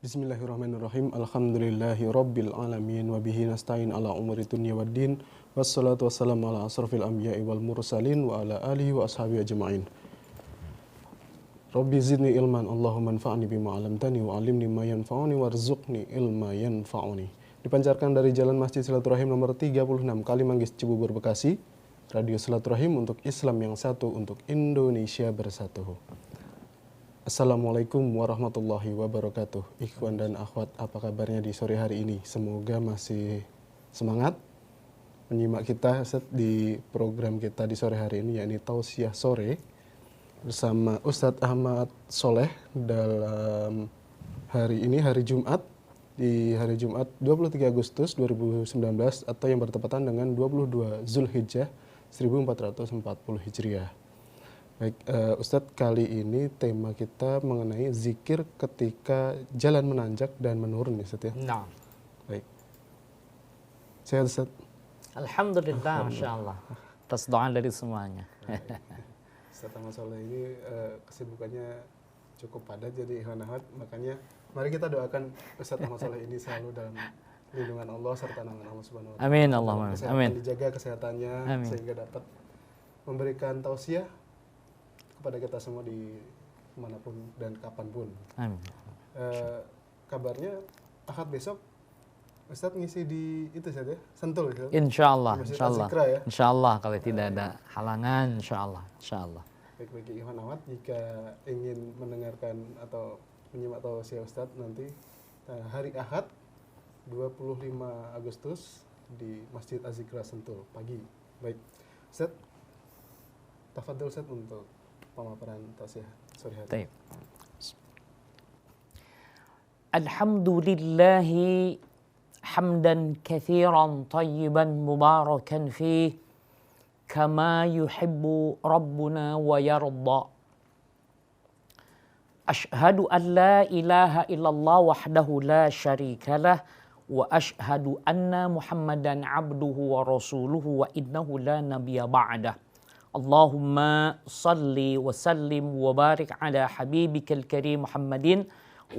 Bismillahirrahmanirrahim. Alhamdulillahi rabbil alamin wa bihi nasta'in ala umuri dunya waddin. Wassalatu wassalamu ala asrafil anbiya'i wal mursalin wa ala alihi wa ashabihi ajma'in. Rabbi zidni ilman, Allahumma anfa'ni bima 'allamtani wa 'allimni ma yanfa'uni warzuqni ilma yanfa'uni. Dipancarkan dari Jalan Masjid Silaturahim nomor 36 Kalimanggis, Cibubur, Bekasi. Radio Silaturahim untuk Islam yang satu, untuk Indonesia bersatu. Assalamualaikum warahmatullahi wabarakatuh. Ikhwan dan akhwat, apa kabarnya di sore hari ini? Semoga masih semangat menyimak kita di program kita di sore hari ini, yakni Tausiah Sore bersama Ustadz Ahmad Soleh dalam hari ini, hari Jumat, di hari Jumat 23 Agustus 2019 atau yang bertepatan dengan 22 Zulhijjah 1440 Hijriah. Baik, Ustadz, kali ini tema kita mengenai zikir ketika jalan menanjak dan menurun, ya Ustadz ya? Nah. Baik. Sehat, Ustadz? Alhamdulillah, Masya Allah. Atas doa dari semuanya. Ustadz Ahmad Soleh ini kesibukannya cukup padat, jadi ikhwan-akhwat, makanya mari kita doakan Ustadz Ahmad Soleh ini selalu dalam lindungan Allah serta naungan Allah Subhanahu wa Ta'ala. Amin, Allahumma amin. Dijaga kesehatannya, amin, sehingga dapat memberikan tausiah kepada kita semua di manapun dan kapanpun. Amin. Kabarnya Ahad besok Ustadz ngisi di itu saja, Sentul ya? Insya Allah, Insya Allah. Ya? Insya Allah, kalau tidak ada halangan, Insya Allah, Insya Allah. Baik, bagi Ikhwan Ahmad, jika ingin mendengarkan atau menyimak tausiah Ustadz nanti hari Ahad 25 Agustus di Masjid Az-Zikra Sentul pagi. Baik, Ustadz, tafadhol Ustadz untuk pemaparan tausiah sore hari. Baik. Alhamdulillahi hamdan katsiran tayyiban mubarakan fih kama yuhibbu rabbuna wa yarda. Ashhadu an la ilaha illallah wahdahu la syarika lah wa ashhadu anna Muhammadan abduhu wa rasuluhu wa innahu la nabiyya ba'dah. Allahumma salli wa sallim wa barik ala habibikal karim Muhammadin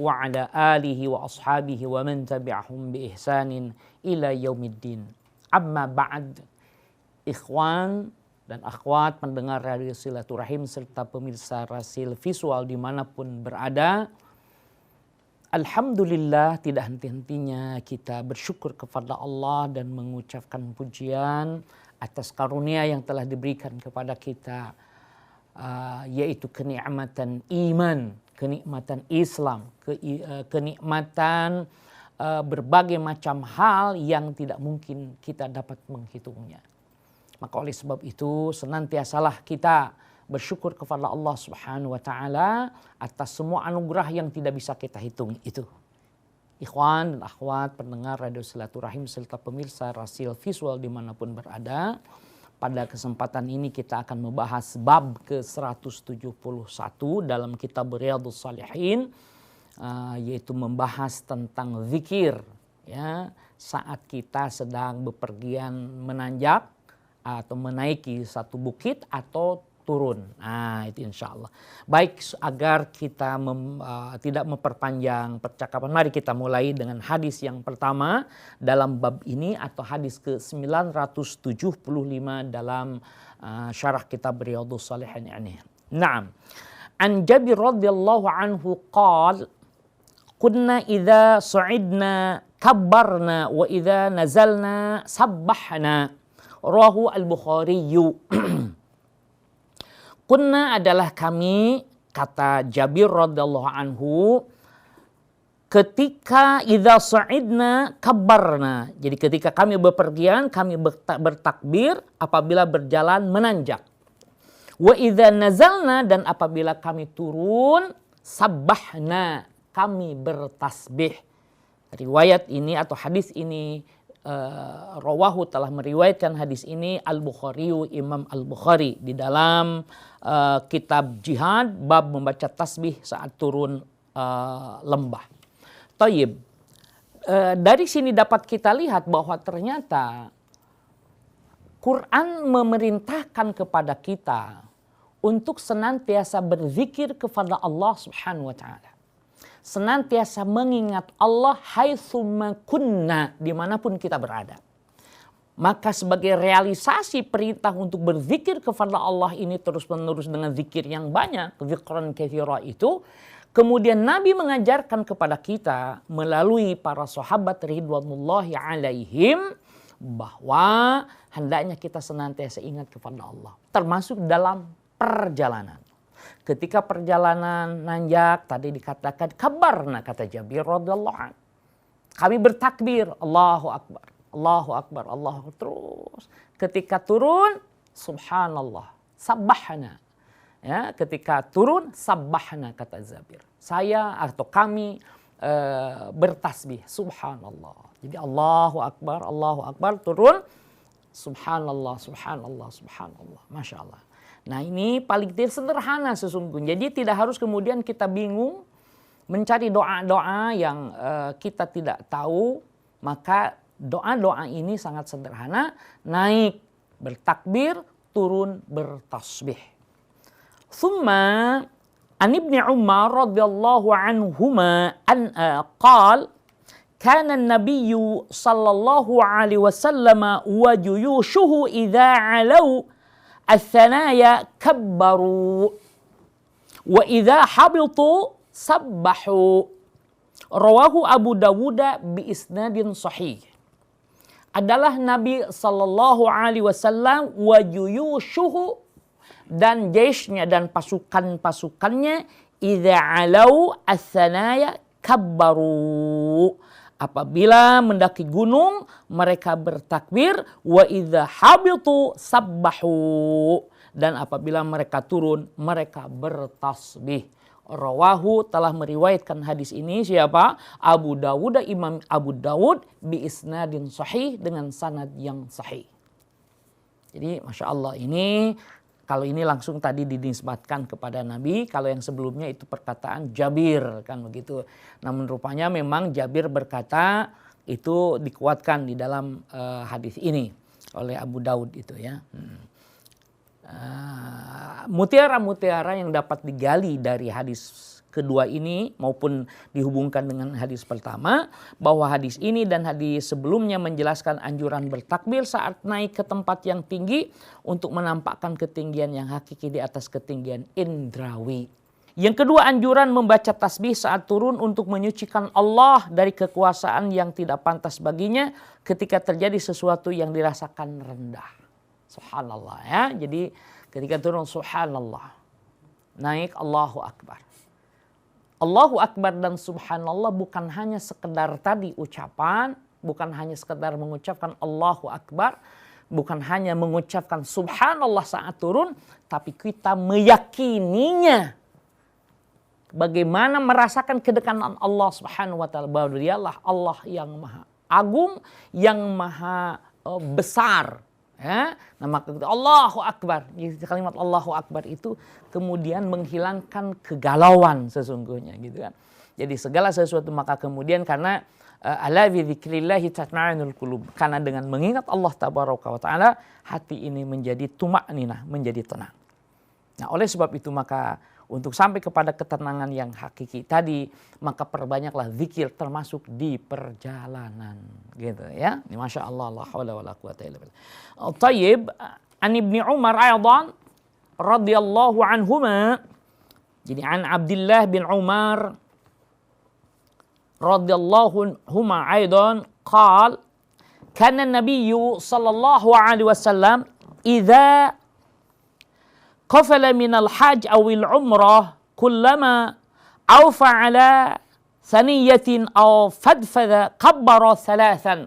wa ala alihi wa ashabihi wa man tabi'ahum bi ihsanin ila yaumiddin. Amma ba'd, ikhwan dan akhwat pendengar Radio Silaturahim serta pemirsa Rasil Visual dimanapun berada, alhamdulillah tidak henti-hentinya kita bersyukur kepada Allah dan mengucapkan pujian atas karunia yang telah diberikan kepada kita, yaitu kenikmatan iman, kenikmatan Islam, kenikmatan berbagai macam hal yang tidak mungkin kita dapat menghitungnya. Maka oleh sebab itu senantiasalah kita bersyukur kepada Allah Subhanahu wa Ta'ala atas semua anugerah yang tidak bisa kita hitung itu. Ikhwan dan akhwat pendengar Radio Silaturahim serta pemirsa Rasil Visual dimanapun berada, pada kesempatan ini kita akan membahas bab ke-171 dalam kitab Riyadhus Shalihin, yaitu membahas tentang zikir ya, saat kita sedang bepergian menanjak atau menaiki satu bukit atau turun. Nah, itu insya Allah. Baik, agar kita tidak memperpanjang percakapan, mari kita mulai dengan hadis yang pertama dalam bab ini atau hadis ke-975 dalam syarah kitab Riyadhus Shalihin ini. Naam. An Jabir radhiyallahu anhu qala kunna idza su'idna kabbarna wa idza nazalna sabbahna. Rawahu al-Bukhari. Kunna adalah kami, kata Jabir radhiyallahu anhu, ketika idza sa'idna kabbarna. Jadi ketika kami bepergian, kami bertakbir apabila berjalan menanjak. Wa idza nazalna, dan apabila kami turun, sabbahna, kami bertasbih. Riwayat ini atau hadis ini rawahu telah meriwayatkan hadis ini Al-Bukhari, Imam Al-Bukhari di dalam kitab jihad bab membaca tasbih saat turun lembah. Tayyib. dari sini dapat kita lihat bahwa ternyata Quran memerintahkan kepada kita untuk senantiasa berzikir kepada Allah Subhanahu wa taala. Senantiasa mengingat Allah haitsuma kunna, dimanapun kita berada. Maka sebagai realisasi perintah untuk berzikir kepada Allah ini terus-menerus dengan zikir yang banyak, zikran katsira itu, kemudian Nabi mengajarkan kepada kita melalui para sahabat ridwanullahi alaihim bahwa hendaknya kita senantiasa ingat kepada Allah, termasuk dalam perjalanan. Ketika perjalanan nanjak tadi dikatakan kabarna, kata Jabir radhiyallahu anhu. Kami bertakbir, Allahu akbar, Allahu akbar, Allahu terus. Ketika turun, subhanallah, sabbahna. Ya, ketika turun sabbahna, kata Jabir. Saya atau kami bertasbih, subhanallah. Jadi Allahu akbar, turun, subhanallah, subhanallah, subhanallah, masya Allah. Nah ini paling sederhana sesungguhnya. Jadi tidak harus kemudian kita bingung mencari doa-doa yang kita tidak tahu. Maka doa-doa ini sangat sederhana. Naik bertakbir, turun bertasbih. Thumma an Ibni Umar radhiyallahu anhuma qal kana an-nabiyyu sallallahu alaihi wasallam wa juyushuhu idza alau الثنايا كبروا وإذا حبطوا سبحوا رواه أبو داود بإسناد صحيح. Adalah Nabi sallallahu alaihi wasallam wa juyushuhu, dan jaishnya dan pasukan-pasukannya, idza alau as-sanaya kabbaru, apabila mendaki gunung mereka bertakbir, wa idza habitu sabbahu, dan apabila mereka turun mereka bertasbih. Rawahu, telah meriwayatkan hadis ini siapa? Abu Dawud, Imam Abu Dawud bi isnadin sahih, dengan sanad yang sahih. Jadi masya Allah, ini kalau ini langsung tadi dinisbatkan kepada Nabi, kalau yang sebelumnya itu perkataan Jabir, kan begitu. Namun rupanya memang Jabir berkata itu dikuatkan di dalam hadis ini oleh Abu Daud itu ya. Mutiara-mutiara yang dapat digali dari hadis kedua ini maupun dihubungkan dengan hadis pertama, bahwa hadis ini dan hadis sebelumnya menjelaskan anjuran bertakbir saat naik ke tempat yang tinggi untuk menampakkan ketinggian yang hakiki di atas ketinggian indrawi. Yang kedua, anjuran membaca tasbih saat turun untuk menyucikan Allah dari kekuasaan yang tidak pantas baginya ketika terjadi sesuatu yang dirasakan rendah. Subhanallah ya. Jadi ketika turun subhanallah, naik Allahu akbar. Allahu akbar dan subhanallah bukan hanya sekedar tadi ucapan, bukan hanya sekedar mengucapkan Allahu akbar, bukan hanya mengucapkan subhanallah saat turun, tapi kita meyakininya. Bagaimana merasakan kedekatan Allah Subhanahu wa taala, bahwa dialah Allah yang maha agung, yang maha besar. Ya, nah maka Allahu Akbar, kalimat Allahu Akbar itu kemudian menghilangkan kegalauan sesungguhnya gitu kan. Jadi segala sesuatu maka kemudian karena ala bi dzikrillahi tatma'innul qulub, karena dengan mengingat Allah tabaraka wa taala hati ini menjadi tuma'ninah, menjadi tenang. Nah oleh sebab itu maka untuk sampai kepada ketenangan yang hakiki tadi, maka perbanyaklah zikir termasuk di perjalanan, gitu ya. Ini masya Allah, la haula wala quwata illa billah. Tayyib, an Ibni Umar aydan radhiyallahu anhuma. Jadi an Abdullah bin Umar radhiyallahu anhuma aydan qal kana an-nabiyyu sallallahu alaihi wasallam idza qafala minal hajj awil umrah kullama awfa ala thaniyatin aw fadfadha kabbara thalathan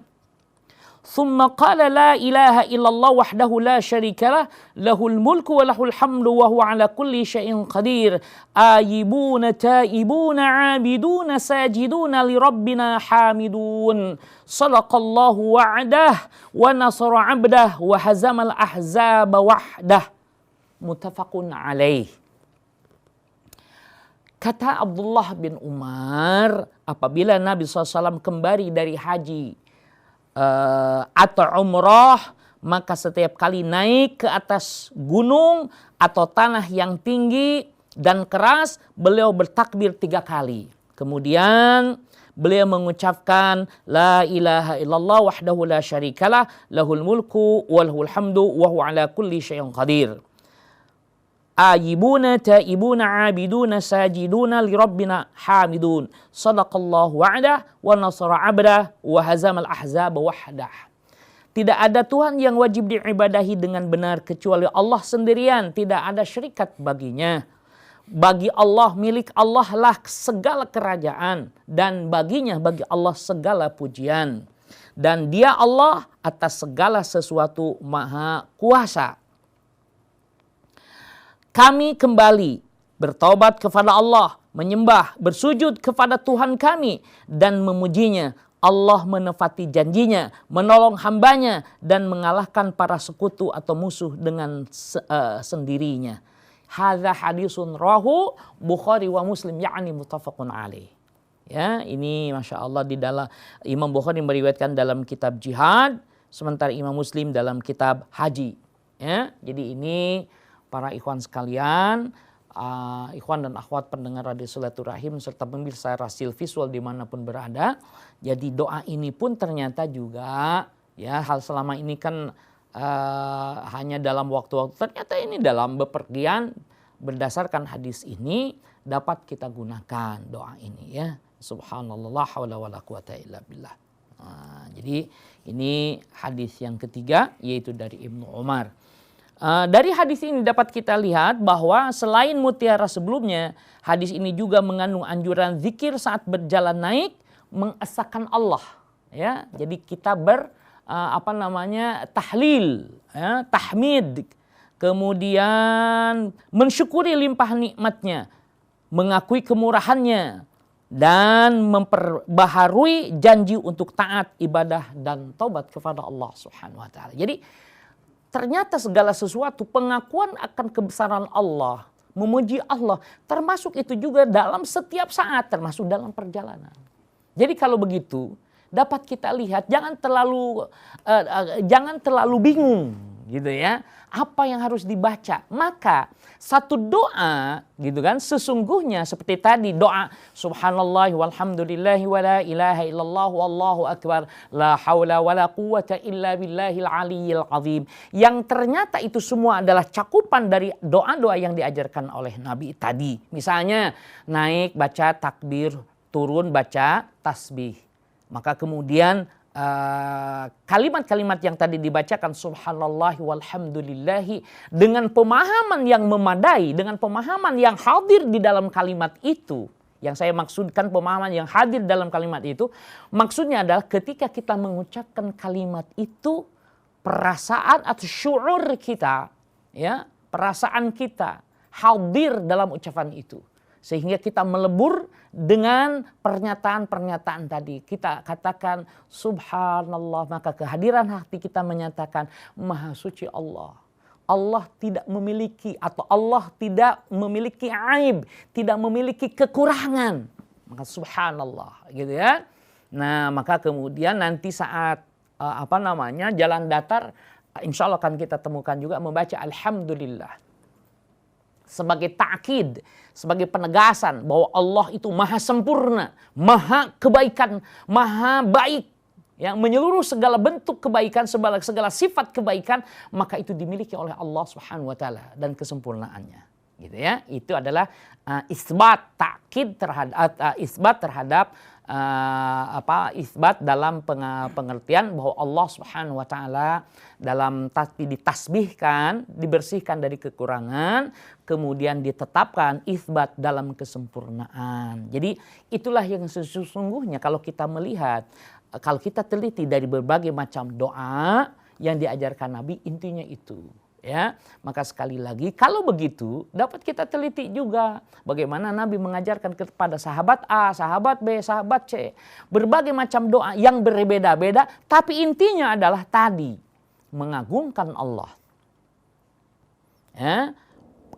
thumma qala la ilaha illallah wahdahu la sharika lah lahul mulku wa lahul hamdu wa huwa ala kulli syai'in qadir ayibuna taibuna abiduna sajiduna li rabbina hamidun sadaqallahu wa'dah wa nasara 'abdah wa hazamal ahzaba wahdah. Muttafaqun alaih. Kata Abdullah bin Umar, apabila Nabi SAW kembali dari haji atau umrah, maka setiap kali naik ke atas gunung atau tanah yang tinggi dan keras, beliau bertakbir 3 kali. Kemudian beliau mengucapkan la ilaha illallah wahdahu la syarikalah lahul mulku wa lahul hamdu wa huwa ala kulli syai'in qadir. Ayibuna taibuna abiduna sajiduna li rabbina hamidun. Sadaqallahu wa'dah wa nasara abdah wa hazamal ahzab wahdah. Tidak ada Tuhan yang wajib diibadahi dengan benar kecuali Allah sendirian, tidak ada syirikat baginya. Bagi Allah, milik Allah lah segala kerajaan, dan bagi Allah segala pujian. Dan Dia Allah atas segala sesuatu maha kuasa. Kami kembali bertaubat kepada Allah, menyembah, bersujud kepada Tuhan kami dan memujinya. Allah menepati janjinya, menolong hambanya dan mengalahkan para sekutu atau musuh dengan sendirinya. Hadza hadisun rahu Bukhari wa Muslim, yakni muttafaqun alaih. Ya, ini Masya Allah di dalam Imam Bukhari meriwayatkan dalam kitab jihad, sementara Imam Muslim dalam kitab haji. Ya, jadi ini para ikhwan sekalian, ikhwan dan akhwat pendengar Radio Silaturahim serta pemirsa Rasil Visual dimanapun berada. Jadi doa ini pun ternyata juga ya hal selama ini kan hanya dalam waktu-waktu, ternyata ini dalam bepergian berdasarkan hadis ini dapat kita gunakan doa ini ya. Subhanallah la haula wala quwata illa billah. Jadi ini hadis yang ketiga yaitu dari Ibnu Umar. Dari hadis ini dapat kita lihat bahwa selain mutiara sebelumnya, hadis ini juga mengandung anjuran zikir saat berjalan naik, mengesahkan Allah. Ya, jadi kita tahlil, ya, tahmid, kemudian mensyukuri limpah nikmatnya, mengakui kemurahannya, dan memperbaharui janji untuk taat, ibadah, dan taubat kepada Allah Subhanahu wa Ta'ala. Jadi ternyata segala sesuatu pengakuan akan kebesaran Allah, memuji Allah, termasuk itu juga dalam setiap saat, termasuk dalam perjalanan. Jadi kalau begitu dapat kita lihat jangan terlalu bingung gitu ya. Apa yang harus dibaca? Maka satu doa gitu kan sesungguhnya seperti tadi doa subhanallah walhamdulillahi wala ilaha illallah wallahu akbar la haula wala quwata illa billahil aliyyil azim, yang ternyata itu semua adalah cakupan dari doa-doa yang diajarkan oleh Nabi tadi. Misalnya naik baca takbir, turun baca tasbih. Maka kemudian kalimat-kalimat yang tadi dibacakan subhanallah walhamdulillahi dengan pemahaman yang memadai, dengan pemahaman yang hadir di dalam kalimat itu. Yang saya maksudkan pemahaman yang hadir dalam kalimat itu, maksudnya adalah ketika kita mengucapkan kalimat itu, perasaan atau syuur kita, ya, perasaan kita hadir dalam ucapan itu. Sehingga kita melebur dengan pernyataan-pernyataan tadi. Kita katakan subhanallah, maka kehadiran hati kita menyatakan maha suci Allah. Allah tidak memiliki atau Allah tidak memiliki aib, tidak memiliki kekurangan. Maka subhanallah gitu ya. Nah, maka kemudian nanti saat jalan datar, insya Allah akan kita temukan juga membaca alhamdulillah. Sebagai ta'kid, sebagai penegasan bahwa Allah itu maha sempurna, maha kebaikan, maha baik. Yang menyeluruh segala bentuk kebaikan, segala sifat kebaikan, maka itu dimiliki oleh Allah Subhanahu wa Ta'ala dan kesempurnaannya. Gitu ya. Itu adalah isbat, ta'kid terhadap isbat dalam pengertian bahwa Allah Subhanahu wa Ta'ala dalam ditasbihkan, dibersihkan dari kekurangan, kemudian ditetapkan isbat dalam kesempurnaan. Jadi itulah yang sesungguhnya kalau kita melihat, kalau kita teliti dari berbagai macam doa yang diajarkan Nabi, intinya itu. Ya, maka sekali lagi kalau begitu dapat kita teliti juga bagaimana Nabi mengajarkan kepada sahabat A, sahabat B, sahabat C, berbagai macam doa yang berbeda-beda, tapi intinya adalah tadi mengagungkan Allah. Ya,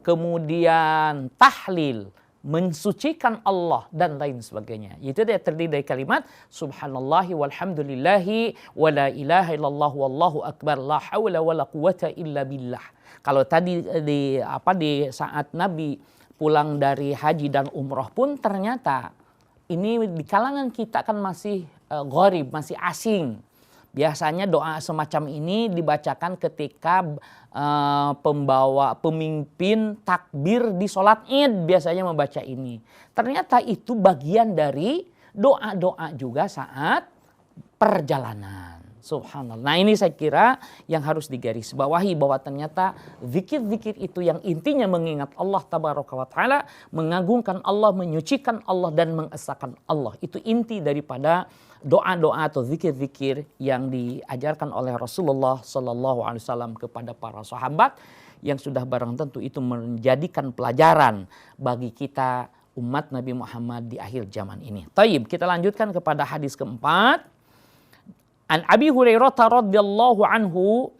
kemudian tahlil, mensucikan Allah dan lain sebagainya. Itu dia terdiri dari kalimat subhanallahi walhamdulillahi wa la ilaha illallah wallahu akbar la haula wala quwata illa billah. Kalau tadi di saat Nabi pulang dari haji dan umroh pun ternyata ini di kalangan kita kan masih gharib, masih asing. Biasanya doa semacam ini dibacakan ketika pemimpin takbir di sholat Id biasanya membaca ini. Ternyata itu bagian dari doa-doa juga saat perjalanan. Subhanallah. Nah ini saya kira yang harus digarisbawahi bahwa ternyata zikir-zikir itu yang intinya mengingat Allah tabaraka wa ta'ala, mengagungkan Allah, menyucikan Allah dan mengesahkan Allah. Itu inti daripada doa-doa atau zikir-zikir yang diajarkan oleh Rasulullah Sallallahu Alaihi Wasallam kepada para sahabat, yang sudah barang tentu itu menjadikan pelajaran bagi kita umat Nabi Muhammad di akhir zaman ini. Taib, kita lanjutkan kepada hadis keempat. An Abi Hurairah radhiyallahu anhu,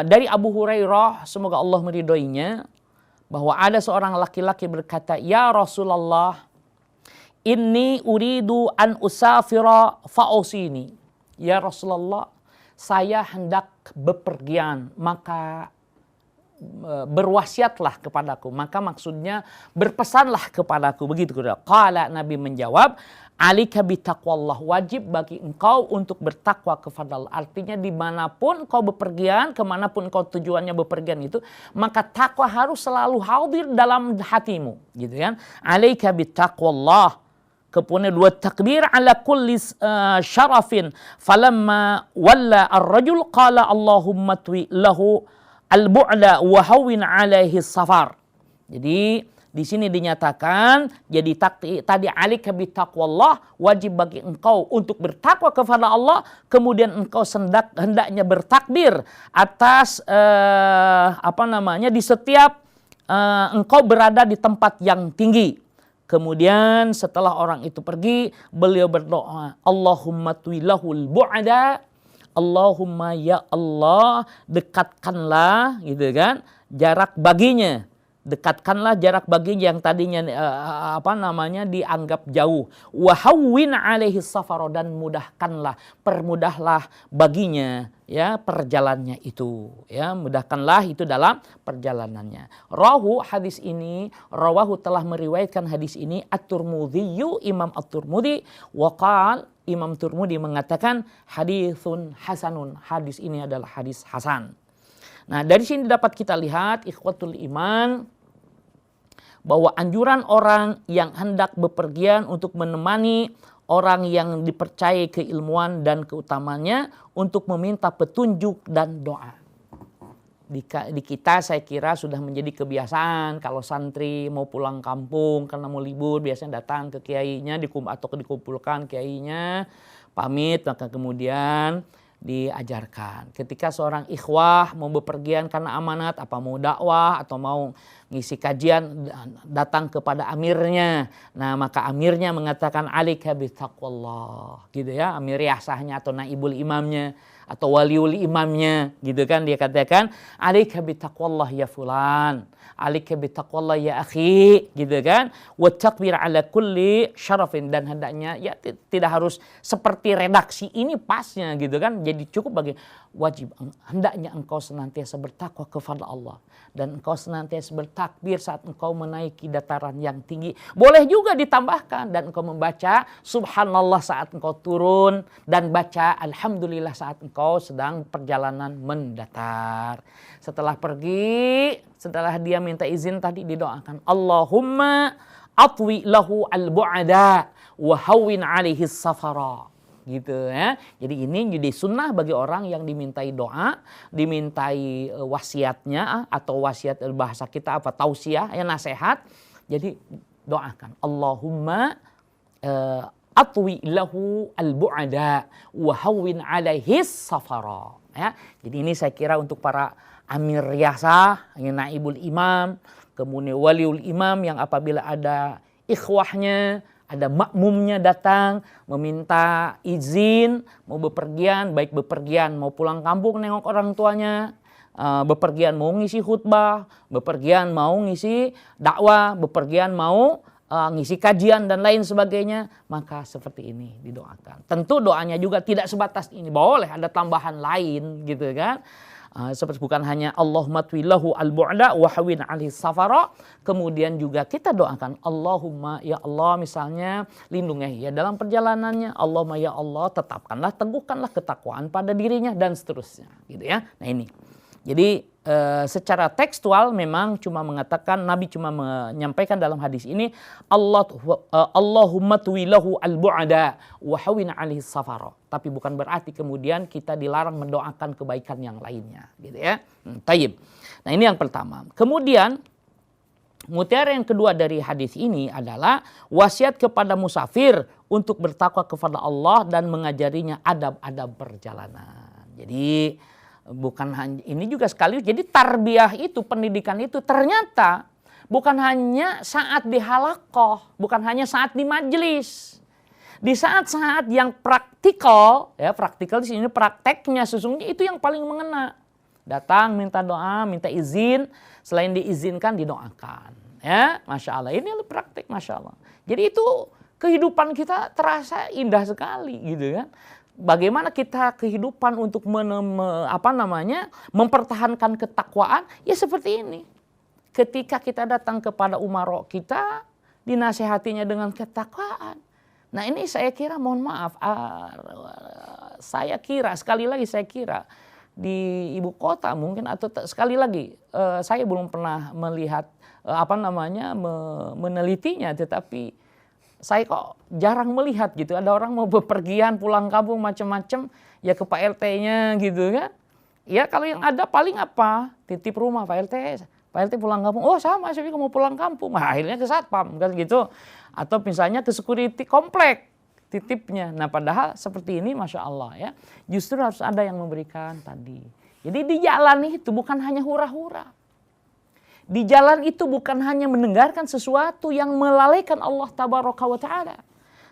dari Abu Hurairah semoga Allah meridhoinya, bahwa ada seorang laki-laki berkata, "Ya Rasulullah, inni uridu an usafira fa'usini." Ya Rasulullah, saya hendak bepergian, maka berwasiatlah kepadaku. Maka maksudnya berpesanlah kepadaku. Begitu. Qala, Nabi menjawab, alika bitaqwallah, wajib bagi engkau untuk bertakwa kepada Allah. Artinya dimanapun kau bepergian, kemanapun kau tujuannya bepergian itu, maka takwa harus selalu hadir dalam hatimu. Gitu kan. Alika bitaqwallah. Kemudian dua takbir ala kulli syarafin. Falamma walla ar-rajul qala Allahumma twi lahu al-bu'da wa hawwin alaihi safar. Jadi di sini dinyatakan, jadi tadi alika bitaqwallah, wajib bagi engkau untuk bertakwa kepada Allah, kemudian engkau hendaknya bertakbir atas di setiap engkau berada di tempat yang tinggi. Kemudian setelah orang itu pergi, beliau berdoa, Allahumma tuilahul bu'ada, Allahumma ya Allah, dekatkanlah gitu kan jarak baginya. Dekatkanlah jarak baginya yang tadinya dianggap jauh. Wa hawwin alaihi safar, dan permudahlah baginya ya perjalanannya itu, ya mudahkanlah itu dalam perjalanannya. Rawahu telah meriwayatkan hadis ini At-Tirmidzi, Imam At-Tirmidzi, waqal Imam Tirmidzi mengatakan haditsun hasanun, hadis ini adalah hadis hasan. Nah, dari sini dapat kita lihat ikhwatul iman bahwa anjuran orang yang hendak bepergian untuk menemani orang yang dipercayai keilmuan dan keutamanya untuk meminta petunjuk dan doa. Di kita saya kira sudah menjadi kebiasaan kalau santri mau pulang kampung karena mau libur biasanya datang ke kiainya atau dikumpulkan kiainya, pamit, maka kemudian diajarkan. Ketika seorang ikhwah mau bepergian karena amanat, apa mau dakwah atau mau ngisi kajian, datang kepada amirnya. Nah, maka amirnya mengatakan alika bitaqwallah, gitu ya. Amir yasahnya atau naibul imamnya atau waliul imamnya, gitu kan, dia katakan alika bitaqwallah ya fulan, alika bitaqwallah ya akhi, gitu kan. Wa takbir ala kulli syarafin, dan hendaknya ya tidak harus seperti redaksi ini pasnya, gitu kan. Jadi cukup bagi wajib, hendaknya engkau senantiasa bertakwa kepada Allah dan engkau senantiasa bertakbir saat engkau menaiki dataran yang tinggi. Boleh juga ditambahkan, dan engkau membaca subhanallah saat engkau turun, dan baca alhamdulillah saat engkau sedang perjalanan mendatar. Setelah pergi, setelah dia minta izin tadi didoakan Allahumma atwi lahu al-bu'ada wa hawwin alaihi safara, gitu ya. Jadi ini jadi sunnah bagi orang yang dimintai doa, dimintai wasiatnya atau wasiat bahasa kita apa tausiah ya, nasihat. Jadi doakan Allahumma atwi lahu al-bu'ada wa hawwin alaihi safara, ya. Jadi ini saya kira untuk para amir yasah, naibul imam, kemudian waliul imam yang apabila ada ikhwahnya, ada makmumnya datang meminta izin mau bepergian, baik bepergian mau pulang kampung nengok orang tuanya, bepergian mau ngisi khutbah, bepergian mau ngisi dakwah, bepergian mau ngisi kajian dan lain sebagainya, maka seperti ini didoakan. Tentu doanya juga tidak sebatas ini, boleh ada tambahan lain gitu kan. Seperti bukan hanya Allahumma twilahu al-bu'da wa hawin alaihi safara, kemudian juga kita doakan Allahumma ya Allah misalnya lindungi ya dalam perjalanannya, Allahumma ya Allah tetapkanlah, teguhkanlah ketakwaan pada dirinya dan seterusnya gitu ya. Nah ini. Jadi secara tekstual memang cuma mengatakan, Nabi cuma menyampaikan dalam hadis ini Allahumma twilahu al-bu'da wa hawin alaihi safara. Tapi bukan berarti kemudian kita dilarang mendoakan kebaikan yang lainnya gitu ya. Tayyib. Nah ini yang pertama. Kemudian mutiara yang kedua dari hadis ini adalah wasiat kepada musafir untuk bertakwa kepada Allah dan mengajarinya adab-adab perjalanan. Jadi bukan hanya ini juga sekaligus, jadi tarbiyah itu, pendidikan itu ternyata bukan hanya saat di halaqah, bukan hanya saat di majelis. Di saat-saat yang praktikal, ya praktikal di sini prakteknya sesungguhnya itu yang paling mengena. Datang minta doa, minta izin, selain diizinkan didoakan. Ya, Masya Allah, ini praktik Masya Allah. Jadi itu kehidupan kita terasa indah sekali gitu kan. Bagaimana kita kehidupan untuk mempertahankan ketakwaan, ya seperti ini. Ketika kita datang kepada umaro kita, dinasehatinya dengan ketakwaan. Nah ini saya kira, mohon maaf, saya kira sekali lagi saya kira di ibu kota mungkin, atau sekali lagi saya belum pernah melihat menelitinya, tetapi saya kok jarang melihat gitu. Ada orang mau bepergian pulang kampung macam-macam ya ke Pak RT-nya gitu kan. Ya kalau yang ada paling apa? Titip rumah Pak RT pulang kampung. Oh sama, saya juga mau pulang kampung. Nah, akhirnya ke satpam kan gitu. Atau misalnya ke security komplek titipnya. Nah padahal seperti ini Masya Allah ya. Justru harus ada yang memberikan tadi. Jadi di jalan itu bukan hanya hura-hura. Di jalan itu bukan hanya mendengarkan sesuatu yang melalaikan Allah Tabaraka wa Ta'ala.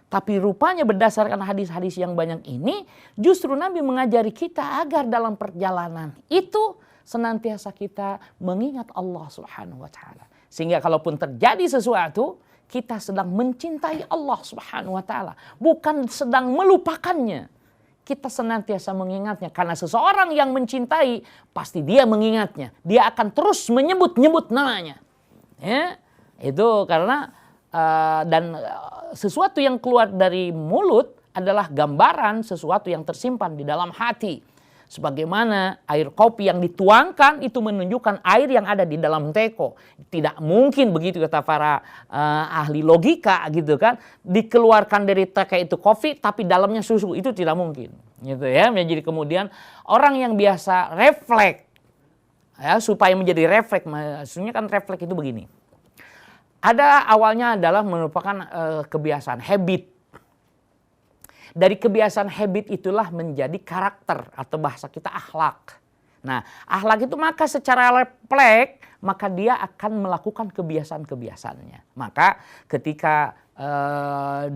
Tapi rupanya berdasarkan hadis-hadis yang banyak ini, justru Nabi mengajari kita agar dalam perjalanan itu senantiasa kita mengingat Allah Subhanahu wa Ta'ala. Sehingga kalaupun terjadi sesuatu, kita sedang mencintai Allah Subhanahu wa Ta'ala, bukan sedang melupakannya. Kita senantiasa mengingatnya, karena seseorang yang mencintai pasti dia mengingatnya, dia akan terus menyebut-nyebut namanya. Ya, itu karena sesuatu yang keluar dari mulut adalah gambaran sesuatu yang tersimpan di dalam hati. Sebagaimana air kopi yang dituangkan itu menunjukkan air yang ada di dalam teko. Tidak mungkin begitu kata para ahli logika gitu kan. Dikeluarkan dari teko itu kopi tapi dalamnya susu, itu tidak mungkin. Gitu ya. Jadi kemudian orang yang biasa refleks ya, supaya menjadi refleks, maksudnya kan refleks itu begini. Ada awalnya adalah merupakan kebiasaan, habit. Dari kebiasaan habit itulah menjadi karakter atau bahasa kita akhlak. Nah, akhlak itu maka secara refleks maka dia akan melakukan kebiasaan-kebiasaannya. Maka ketika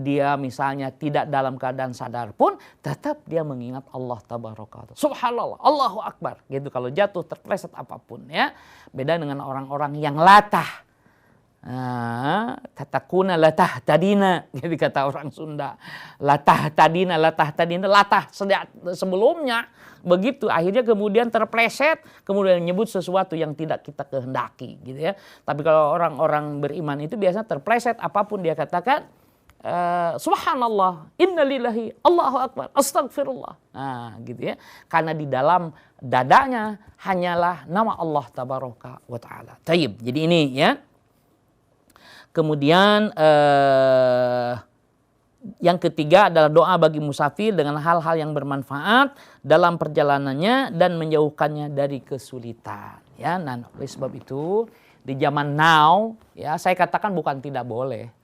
dia misalnya tidak dalam keadaan sadar pun tetap dia mengingat Allah Tabaraka. Subhanallah, Allahu Akbar. Gitu kalau jatuh terpleset apapun ya. Beda dengan orang-orang yang latah. Tatakuna latah tadina, jadi kata orang Sunda. Latah tadina, latah sebelumnya begitu, akhirnya kemudian terpleset, kemudian menyebut sesuatu yang tidak kita kehendaki gitu ya. Tapi kalau orang-orang beriman itu biasanya terpleset apapun dia katakan, subhanallah, innalillahi, Allahu Akbar, astagfirullah. Nah gitu ya, karena di dalam dadanya hanyalah nama Allah Tabaraka wa Ta'ala. Tayyib, jadi ini ya. Kemudian yang ketiga adalah doa bagi musafir dengan hal-hal yang bermanfaat dalam perjalanannya dan menjauhkannya dari kesulitan. Ya, nah oleh sebab itu di zaman now ya saya katakan bukan tidak boleh,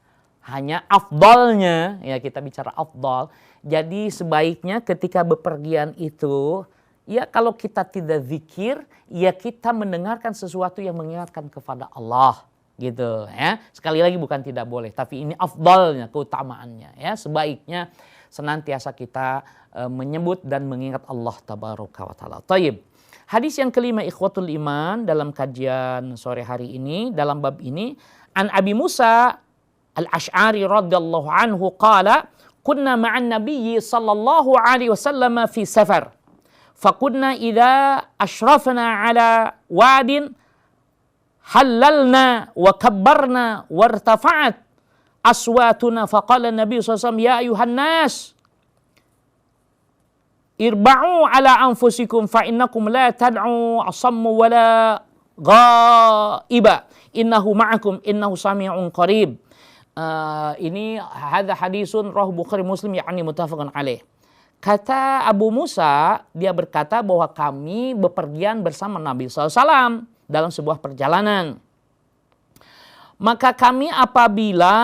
hanya afdalnya ya kita bicara afdal. Jadi sebaiknya ketika bepergian itu ya kalau kita tidak zikir ya kita mendengarkan sesuatu yang mengingatkan kepada Allah. Gitu ya, sekali lagi bukan tidak boleh, tapi ini afdalnya, keutamaannya ya, sebaiknya senantiasa kita menyebut dan mengingat Allah Tabaraka wa Ta'ala. Tayyib. Hadis yang kelima ikhwatul iman dalam kajian sore hari ini dalam bab ini, an Abi Musa Al-Asy'ari radhiyallahu anhu qala kunna ma'an nabiyyi sallallahu alaihi wasallam fi safar fakunna idza ashrafna ala wadin halalna wa kabbarna wartafa'at aswatuna faqala Nabi SAW ya ayuhan nas irba'u ala anfusikum fa innakum la tad'u asammu wala ghaiba innahu ma'akum innahu sami'un qarib. Ini hadza hadisun rawahu Bukhari Muslim yakni muttafaqun alaih. Kata Abu Musa, dia berkata bahwa kami bepergian bersama Nabi SAW dalam sebuah perjalanan. Maka kami apabila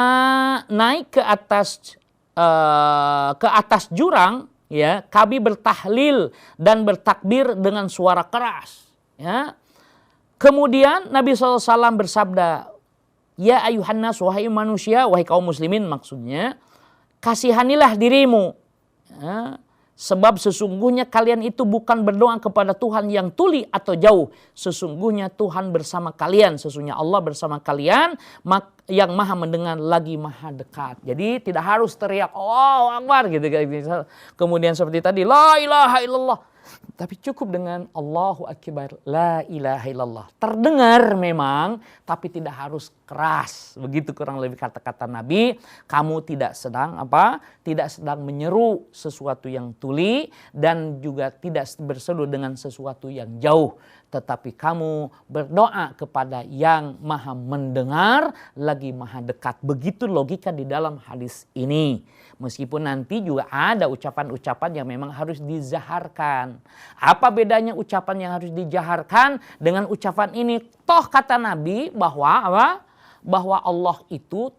naik ke atas jurang, ya, kami bertahlil dan bertakbir dengan suara keras. Ya. Kemudian Nabi SAW bersabda, ya ayuhan nas, wahai manusia, wahai kaum muslimin maksudnya, kasihanilah dirimu. Ya. Sebab sesungguhnya kalian itu bukan berdoa kepada Tuhan yang tuli atau jauh. Sesungguhnya Tuhan bersama kalian. Sesungguhnya Allah bersama kalian yang maha mendengar lagi maha dekat. Jadi tidak harus teriak, oh Akbar gitu. Kemudian seperti tadi, la ilaha illallah. Tapi cukup dengan Allahu Akbar, la ilaha illallah. Terdengar memang, tapi tidak harus keras. Begitu kurang lebih kata-kata Nabi. Kamu tidak sedang tidak sedang menyeru sesuatu yang tuli dan juga tidak berseru dengan sesuatu yang jauh. Tetapi kamu berdoa kepada yang maha mendengar lagi maha dekat. Begitu logika di dalam hadis ini. Meskipun nanti juga ada ucapan-ucapan yang memang harus dizaharkan. Apa bedanya ucapan yang harus dijaharkan dengan ucapan ini? Toh kata Nabi bahwa Allah itu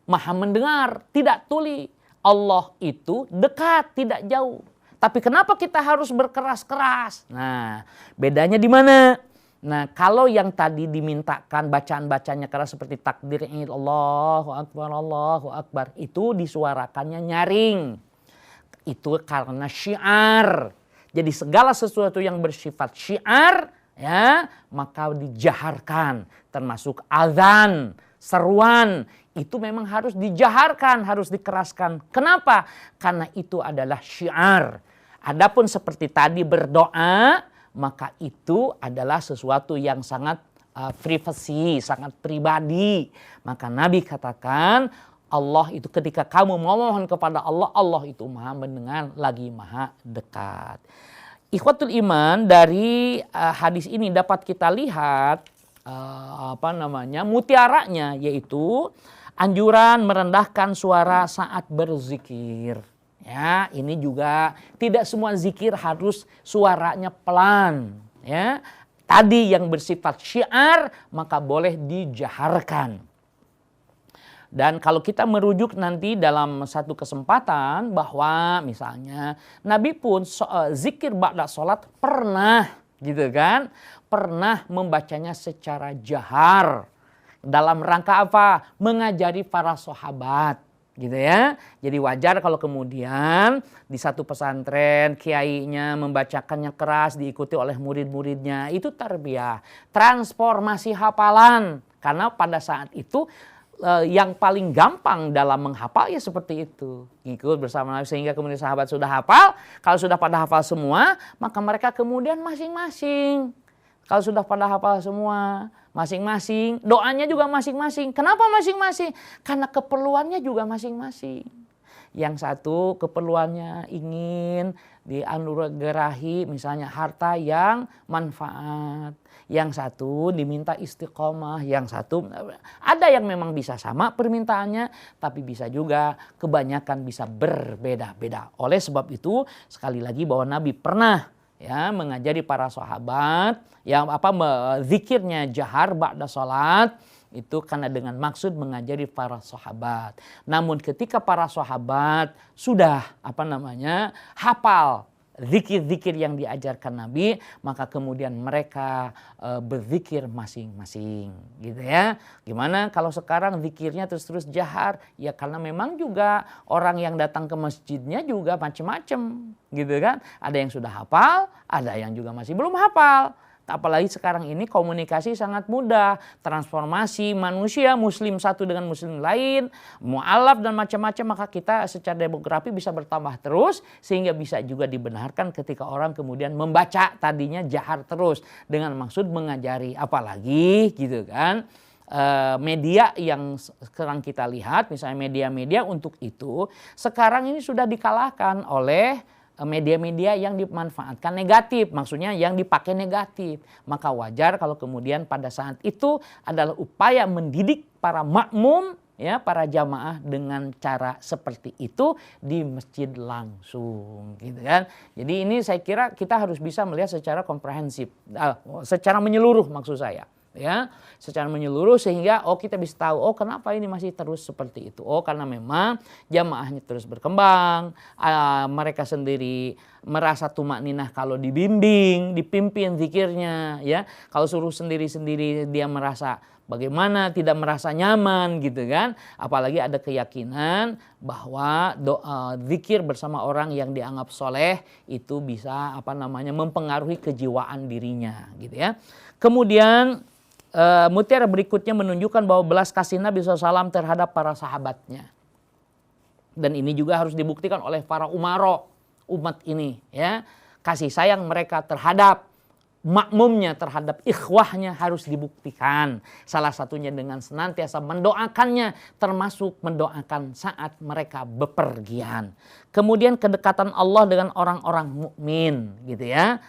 maha mendengar, tidak tuli. Allah itu dekat, tidak jauh. Tapi kenapa kita harus berkeras-keras? Nah, bedanya di mana? Nah, kalau yang tadi dimintakan bacaan-bacanya keras seperti takbir Allahu Akbar, itu disuarakannya nyaring. Itu karena syiar. Jadi segala sesuatu yang bersifat syiar, ya, maka dijaharkan, termasuk azan, seruan, itu memang harus dijaharkan, harus dikeraskan. Kenapa? Karena itu adalah syiar. Adapun seperti tadi berdoa, maka itu adalah sesuatu yang sangat privasi, sangat pribadi. Maka Nabi katakan, Allah itu ketika kamu memohon kepada Allah, Allah itu maha mendengar lagi maha dekat. Ikhwatul iman, dari hadis ini dapat kita lihat mutiaranya, yaitu anjuran merendahkan suara saat berzikir. Ya, ini juga tidak semua zikir harus suaranya pelan. Ya, tadi yang bersifat syiar maka boleh dijaharkan. Dan kalau kita merujuk nanti dalam satu kesempatan bahwa misalnya Nabi pun zikir ba'da sholat pernah gitu kan, pernah membacanya secara jahar. Dalam rangka apa? Mengajari para sahabat. Gitu ya. Jadi wajar kalau kemudian di satu pesantren kiainya membacakannya keras diikuti oleh murid-muridnya. Itu tarbiyah, transformasi hafalan. Karena pada saat itu yang paling gampang dalam menghafal ya seperti itu. Ikut bersama Nabi sehingga kemudian sahabat sudah hafal. Kalau sudah pada hafal semua, maka mereka kemudian masing-masing. Kalau sudah pada hafal semua, masing-masing, doanya juga masing-masing. Kenapa masing-masing? Karena keperluannya juga masing-masing. Yang satu keperluannya ingin dianugerahi misalnya harta yang manfaat. Yang satu diminta istiqomah. Yang satu ada yang memang bisa sama permintaannya, tapi bisa juga kebanyakan bisa berbeda-beda. Oleh sebab itu sekali lagi bahwa Nabi pernah ya mengajari para sahabat yang zikirnya jahar ba'da salat itu karena dengan maksud mengajari para sahabat. Namun ketika para sahabat sudah hafal zikir-zikir yang diajarkan Nabi, maka kemudian mereka berzikir masing-masing, gitu ya. Gimana kalau sekarang zikirnya terus-terus jahar? Ya karena memang juga orang yang datang ke masjidnya juga macam-macam, gitu kan. Ada yang sudah hafal, ada yang juga masih belum hafal. Apalagi sekarang ini komunikasi sangat mudah, transformasi manusia muslim satu dengan muslim lain, mu'alaf dan macam-macam, maka kita secara demografi bisa bertambah terus sehingga bisa juga dibenarkan ketika orang kemudian membaca tadinya jahar terus dengan maksud mengajari, apalagi gitu kan. Media yang sekarang kita lihat, misalnya media-media untuk itu sekarang ini sudah dikalahkan oleh media-media yang dimanfaatkan negatif, maksudnya yang dipakai negatif. Maka wajar kalau kemudian pada saat itu adalah upaya mendidik para makmum, ya, para jamaah dengan cara seperti itu di masjid langsung, gitu kan. Jadi ini saya kira kita harus bisa melihat secara komprehensif, secara menyeluruh maksud saya. Ya, secara menyeluruh sehingga kita bisa tahu kenapa ini masih terus seperti itu. Karena memang jamaahnya terus berkembang, mereka sendiri merasa tumakninah kalau dibimbing, dipimpin zikirnya, ya. Kalau suruh sendiri-sendiri dia merasa bagaimana, tidak merasa nyaman, gitu kan. Apalagi ada keyakinan bahwa zikir bersama orang yang dianggap soleh itu bisa mempengaruhi kejiwaan dirinya, gitu ya. Kemudian mutiara berikutnya menunjukkan bahwa belas kasih Nabi SAW terhadap para sahabatnya. Dan ini juga harus dibuktikan oleh para umaro umat ini, ya. Kasih sayang mereka terhadap makmumnya, terhadap ikhwahnya harus dibuktikan. Salah satunya dengan senantiasa mendoakannya, termasuk mendoakan saat mereka bepergian. Kemudian kedekatan Allah dengan orang-orang mukmin, gitu ya.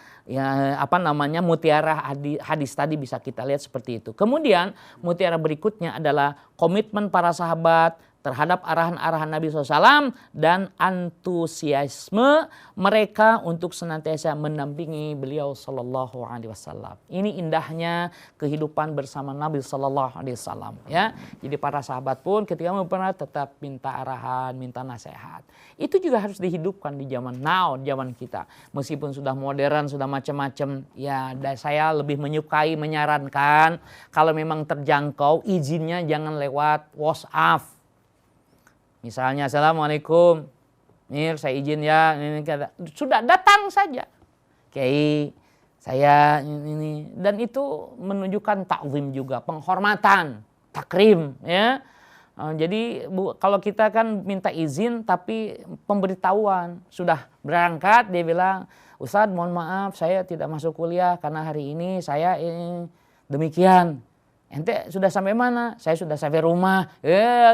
Mutiara hadis tadi bisa kita lihat seperti itu. Kemudian mutiara berikutnya adalah komitmen para sahabat terhadap arahan-arahan Nabi SAW dan antusiasme mereka untuk senantiasa mendampingi beliau Sallallahu Alaihi Wasallam. Ini indahnya kehidupan bersama Nabi Sallallahu Alaihi Wasallam, ya. Jadi para sahabat pun ketika pernah tetap minta arahan, minta nasihat. Itu juga harus dihidupkan di zaman now, zaman kita. Meskipun sudah modern, sudah macam-macam, ya. Saya lebih menyukai, menyarankan kalau memang terjangkau izinnya jangan lewat WhatsApp. Misalnya, Assalamualaikum, Mir, saya izin ya, ini sudah datang saja. Kiai, saya ini, dan itu menunjukkan takzim juga, penghormatan, takrim, ya. Jadi kalau kita kan minta izin tapi pemberitahuan, sudah berangkat dia bilang, Ustadz mohon maaf saya tidak masuk kuliah karena hari ini saya demikian. Ente sudah sampai mana? Saya sudah sampai rumah.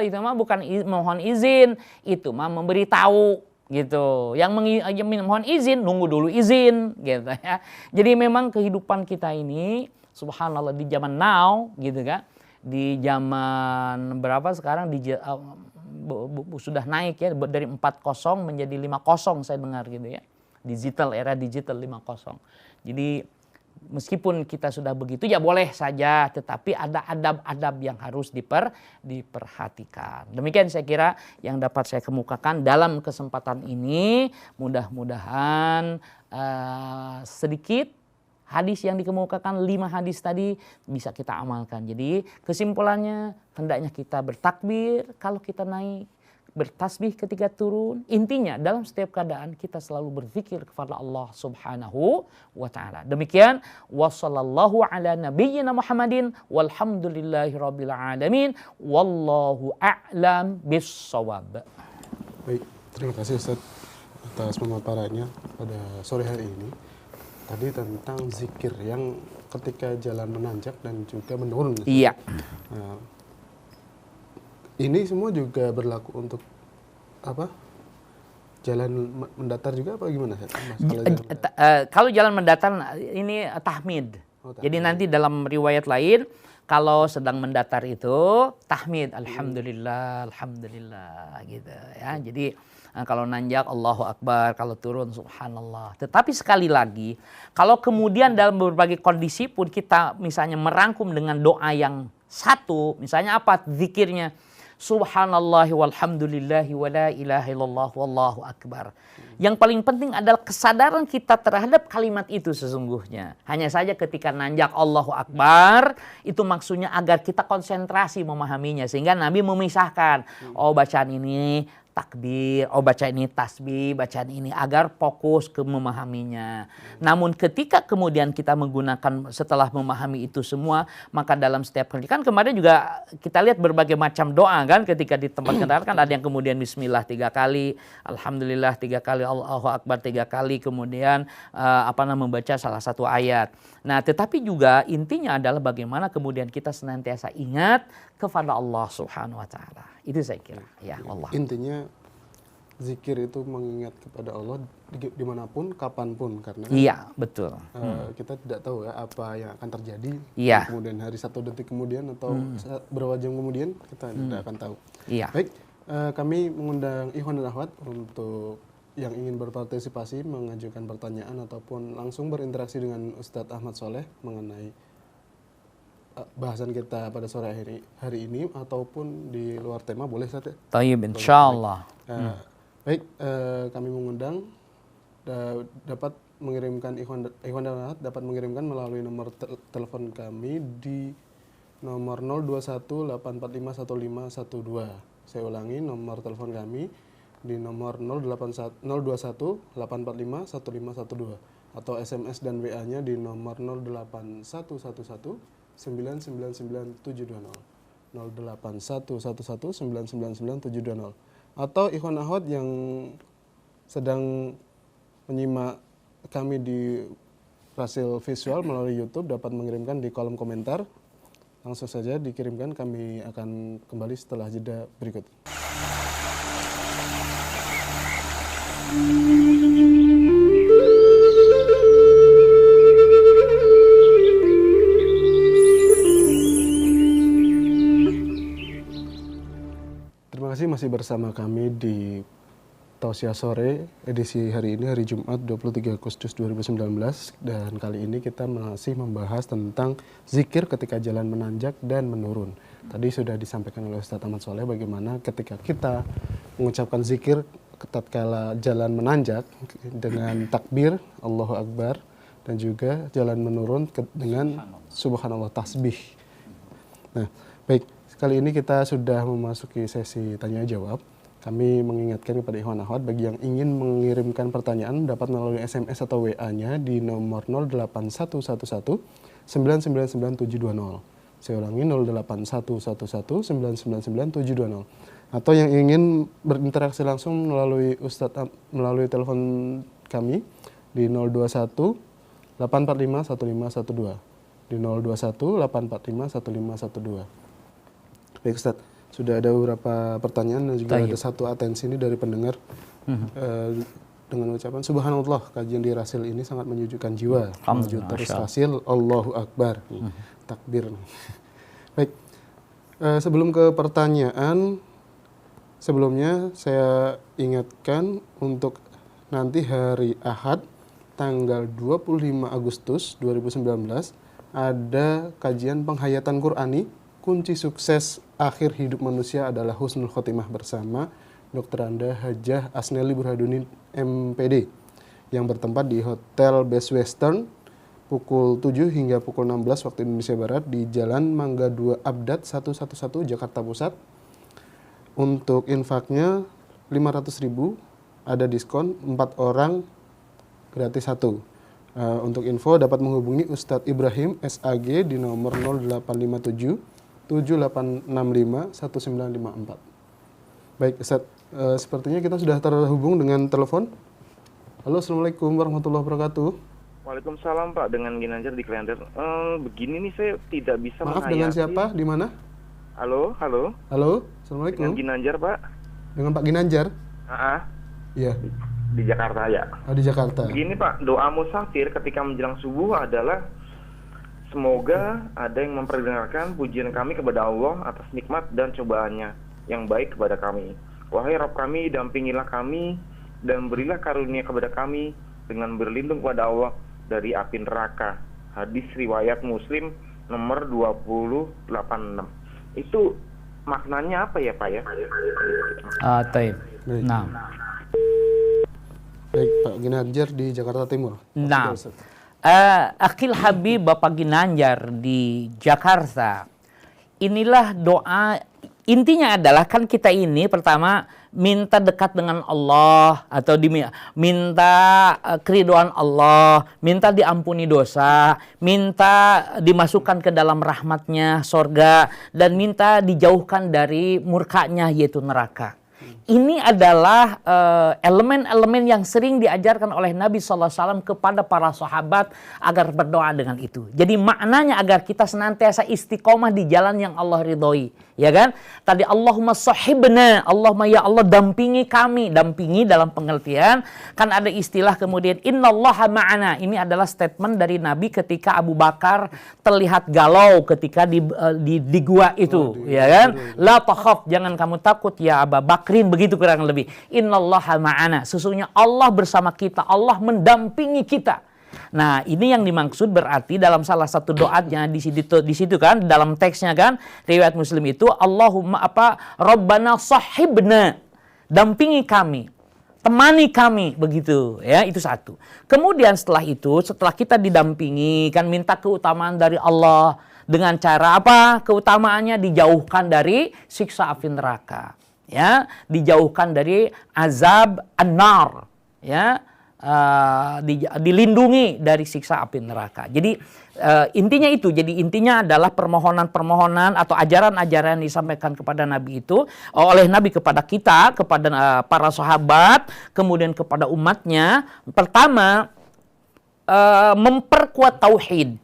Itu mah bukan mohon izin, itu mah memberitahu, gitu. Yang mohon izin nunggu dulu izin, gitu ya. Jadi memang kehidupan kita ini, subhanallah, di zaman now, gitu kan. Di zaman berapa sekarang sudah naik ya, dari 4.0 menjadi 5.0 saya dengar, gitu ya. Era digital 5.0. Jadi meskipun kita sudah begitu ya boleh saja, tetapi ada adab-adab yang harus diperhatikan. Demikian saya kira yang dapat saya kemukakan dalam kesempatan ini. Mudah-mudahan sedikit hadis yang dikemukakan, 5 hadis tadi bisa kita amalkan. Jadi kesimpulannya hendaknya kita bertakbir kalau kita naik, bertasbih ketika turun. Intinya dalam setiap keadaan kita selalu berzikir kepada Allah Subhanahu wa taala. Demikian, wassallallahu ala nabiyyina Muhammadin walhamdulillahirabbil alamin wallahu a'lam bissawab. Baik, terima kasih Ustaz atas pemaparannya pada sore hari ini. Tadi tentang zikir yang ketika jalan menanjak dan juga menurun. Iya. Ini semua juga berlaku untuk jalan mendatar juga apa gimana? Kalau jalan mendatar ini tahmid. Jadi nanti dalam riwayat lain kalau sedang mendatar itu tahmid, alhamdulillah, alhamdulillah, gitu ya. Jadi kalau nanjak Allahu Akbar, kalau turun subhanallah. Tetapi sekali lagi, kalau kemudian dalam berbagai kondisi pun kita misalnya merangkum dengan doa yang satu, misalnya apa zikirnya? Subhanallah walhamdulillahi wa la ilaha illallah wallahu akbar. Yang paling penting adalah kesadaran kita terhadap kalimat itu sesungguhnya. Hanya saja ketika nanjak Allahu Akbar, itu maksudnya agar kita konsentrasi memahaminya. Sehingga Nabi memisahkan, oh bacaan ini takbir, oh bacaan ini tasbih, bacaan ini, agar fokus ke memahaminya. Namun ketika kemudian kita menggunakan setelah memahami itu semua, maka dalam setiap kali, kan kemarin juga kita lihat berbagai macam doa kan, ketika di tempat kendaraan kan ada yang kemudian bismillah 3 kali, alhamdulillah 3 kali, Allahu Akbar 3 kali, kemudian membaca salah satu ayat. Nah, tetapi juga intinya adalah bagaimana kemudian kita senantiasa ingat kepada Allah Subhanahu wa taala. Itu saya kira. Ya Allah. Intinya zikir itu mengingat kepada Allah dimanapun, kapanpun, karena iya betul. Kita tidak tahu ya apa yang akan terjadi. Iya. Kemudian hari 1 detik kemudian atau berapa jam kemudian kita tidak akan tahu. Iya. Baik, kami mengundang Ikhwan dan Akhwat untuk yang ingin berpartisipasi, mengajukan pertanyaan ataupun langsung berinteraksi dengan Ustadz Ahmad Soleh mengenai bahasan kita pada sore hari ini ataupun di luar tema, boleh Ustadz ya? Tayyib, insyaallah. Baik, kami mengundang dapat mengirimkan Ikhwan dan Akhwat dapat mengirimkan melalui nomor telepon kami di nomor 0218451512. Saya ulangi nomor telepon kami di nomor 0218451512 atau SMS dan WA-nya di nomor 081111999 081111999 atau Ikhwan Akhwat yang sedang menyimak kami di hasil visual melalui YouTube dapat mengirimkan di kolom komentar. Langsung saja dikirimkan, kami akan kembali setelah jeda berikut. Terima kasih masih bersama kami di Tausiah Sore edisi hari ini, hari Jumat 23 Agustus 2019, dan kali ini kita masih membahas tentang zikir ketika jalan menanjak dan menurun. Tadi sudah disampaikan oleh Ustadz Ahmad Soleh bagaimana ketika kita mengucapkan zikir tatkala jalan menanjak dengan takbir Allahu Akbar, dan juga jalan menurun dengan subhanallah tasbih. Nah, baik, kali ini kita sudah memasuki sesi tanya jawab. Kami mengingatkan kepada Ikhwan Akhwat bagi yang ingin mengirimkan pertanyaan dapat melalui SMS atau WA-nya di nomor 08111999720. Saya ulangi 08111999720. Atau yang ingin berinteraksi langsung melalui melalui telepon kami di 021 845 1512. Di 021 845 1512. Baik Ustadz, sudah ada beberapa pertanyaan dan juga ada satu atensi ini dari pendengar dengan ucapan subhanallah, kajian di Rasil ini sangat menyejukkan jiwa. Maju terus Rasil, Allahu Akbar. Takbir. Baik, sebelum ke pertanyaan, sebelumnya saya ingatkan untuk nanti hari Ahad tanggal 25 Agustus 2019 ada kajian penghayatan Qur'ani. Kunci sukses akhir hidup manusia adalah husnul khotimah bersama Dr. Anda Hajah Asneli Burhanuddin MPD yang bertempat di Hotel Best Western pukul 7 hingga pukul 16 waktu Indonesia Barat di Jalan Mangga 2 Abdat 111 Jakarta Pusat. Untuk infaknya 500.000, ada diskon 4 orang gratis 1. Untuk info dapat menghubungi Ustadz Ibrahim SAG di nomor 0857 7865 1954. Baik Ustadz, sepertinya kita sudah terhubung dengan telepon. Halo, Assalamualaikum warahmatullahi wabarakatuh. Waalaikumsalam Pak, dengan Ginanjar di Klender. Begini nih, saya tidak bisa Maaf, dengan siapa? Di mana? Halo. Halo, Assalamualaikum. Dengan Ginanjar Pak. Dengan Pak Ginanjar? Iya. Di Jakarta ya. Di Jakarta. Begini Pak, doa musafir ketika menjelang subuh adalah semoga ada yang memperdengarkan pujian kami kepada Allah atas nikmat dan cobaannya yang baik kepada kami. Wahai Rabb kami, dampingilah kami dan berilah karunia kepada kami dengan berlindung kepada Allah dari api neraka. Hadis riwayat Muslim nomor 2086. Itu maknanya apa ya Pak ya? Taib. Baik. Nah. Baik, Pak Ginanjar di Jakarta Timur. Nah, Akhil Habib Bapak Ginanjar di Jakarta. Inilah doa, intinya adalah kan kita ini pertama minta dekat dengan Allah atau minta keridhaan Allah, minta diampuni dosa, minta dimasukkan ke dalam rahmatnya sorga, dan minta dijauhkan dari murkanya yaitu neraka. Ini adalah elemen-elemen yang sering diajarkan oleh Nabi SAW kepada para sahabat agar berdoa dengan itu. Jadi maknanya agar kita senantiasa istiqomah di jalan yang Allah ridhoi. Ya kan? Tadi Allahumma sahibna, Allahumma ya Allah dampingi kami. Dampingi dalam pengertian, kan ada istilah kemudian innallaha ma'ana. Ini adalah statement dari Nabi ketika Abu Bakar terlihat galau ketika di gua itu. Ya kan? La takhaf, jangan kamu takut ya Abu Bakrin, begitu kurang lebih. Innallaha ma'ana, sesungguhnya Allah bersama kita, Allah mendampingi kita. Nah, ini yang dimaksud berarti dalam salah satu doanya di situ kan, dalam teksnya kan, riwayat Muslim itu Allahumma Rabbana sahibna, dampingi kami, temani kami, begitu ya, itu satu. Kemudian setelah itu, setelah kita didampingi kan minta keutamaan dari Allah dengan cara apa? Keutamaannya dijauhkan dari siksa api neraka. Ya, dijauhkan dari azab an-nar, ya, dilindungi dari siksa api neraka. Jadi intinya itu, jadi intinya adalah permohonan-permohonan atau ajaran-ajaran yang disampaikan kepada Nabi itu oleh Nabi kepada kita, kepada para sahabat, kemudian kepada umatnya. Pertama, memperkuat tauhid.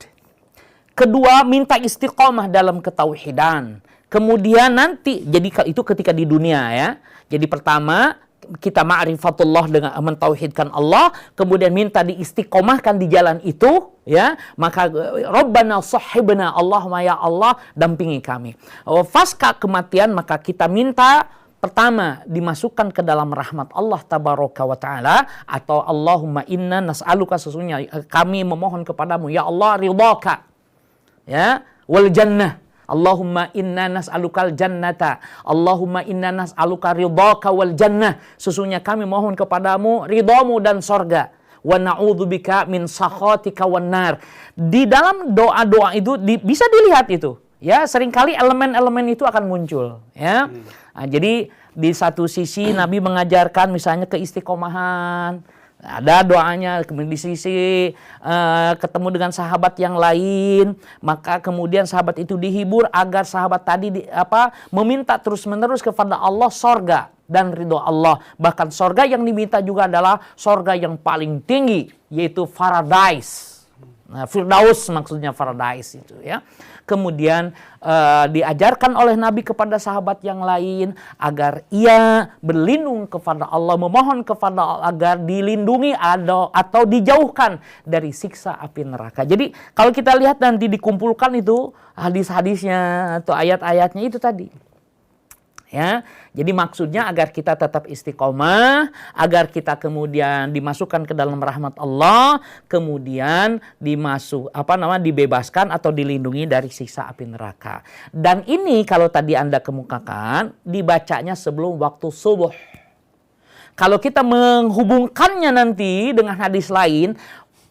Kedua, minta istiqomah dalam ketauhidan. Kemudian nanti, jadi itu ketika di dunia ya. Jadi pertama, kita ma'rifatullah dengan mentauhidkan Allah, kemudian minta diistiqomahkan di jalan itu, ya. Maka Rabbana sahibna, Allahumma ya Allah dampingi kami. Pasca kematian maka kita minta pertama dimasukkan ke dalam rahmat Allah tabaraka wa taala, atau Allahumma inna nas'aluka, sesungguhnya kami memohon kepadamu ya Allah ridhaka, ya, wal jannah. Allahumma inna nas'alukal jannata, Allahumma inna nas'aluka ridhaka wal jannah, sesungguhnya kami mohon kepadamu ridhamu dan sorga. Wa na'udzubika min sakhatika wan nar. Di dalam doa-doa itu bisa dilihat itu, ya, seringkali elemen-elemen itu akan muncul, ya. Nah, jadi di satu sisi Nabi mengajarkan misalnya keistiqomahan, ada doanya, kemudian di sisi ketemu dengan sahabat yang lain, maka kemudian sahabat itu dihibur agar sahabat tadi meminta terus-menerus kepada Allah sorga dan ridho Allah. Bahkan sorga yang diminta juga adalah sorga yang paling tinggi, yaitu Paradise. Nah, Firdaus maksudnya Paradise itu, ya. Kemudian diajarkan oleh Nabi kepada sahabat yang lain agar ia berlindung kepada Allah, memohon kepada Allah agar dilindungi atau dijauhkan dari siksa api neraka. Jadi kalau kita lihat nanti dikumpulkan itu hadis-hadisnya atau ayat-ayatnya itu tadi. Ya, jadi maksudnya agar kita tetap istiqomah, agar kita kemudian dimasukkan ke dalam rahmat Allah, kemudian dibebaskan atau dilindungi dari siksa api neraka. Dan ini kalau tadi Anda kemukakan, dibacanya sebelum waktu subuh. Kalau kita menghubungkannya nanti dengan hadis lain,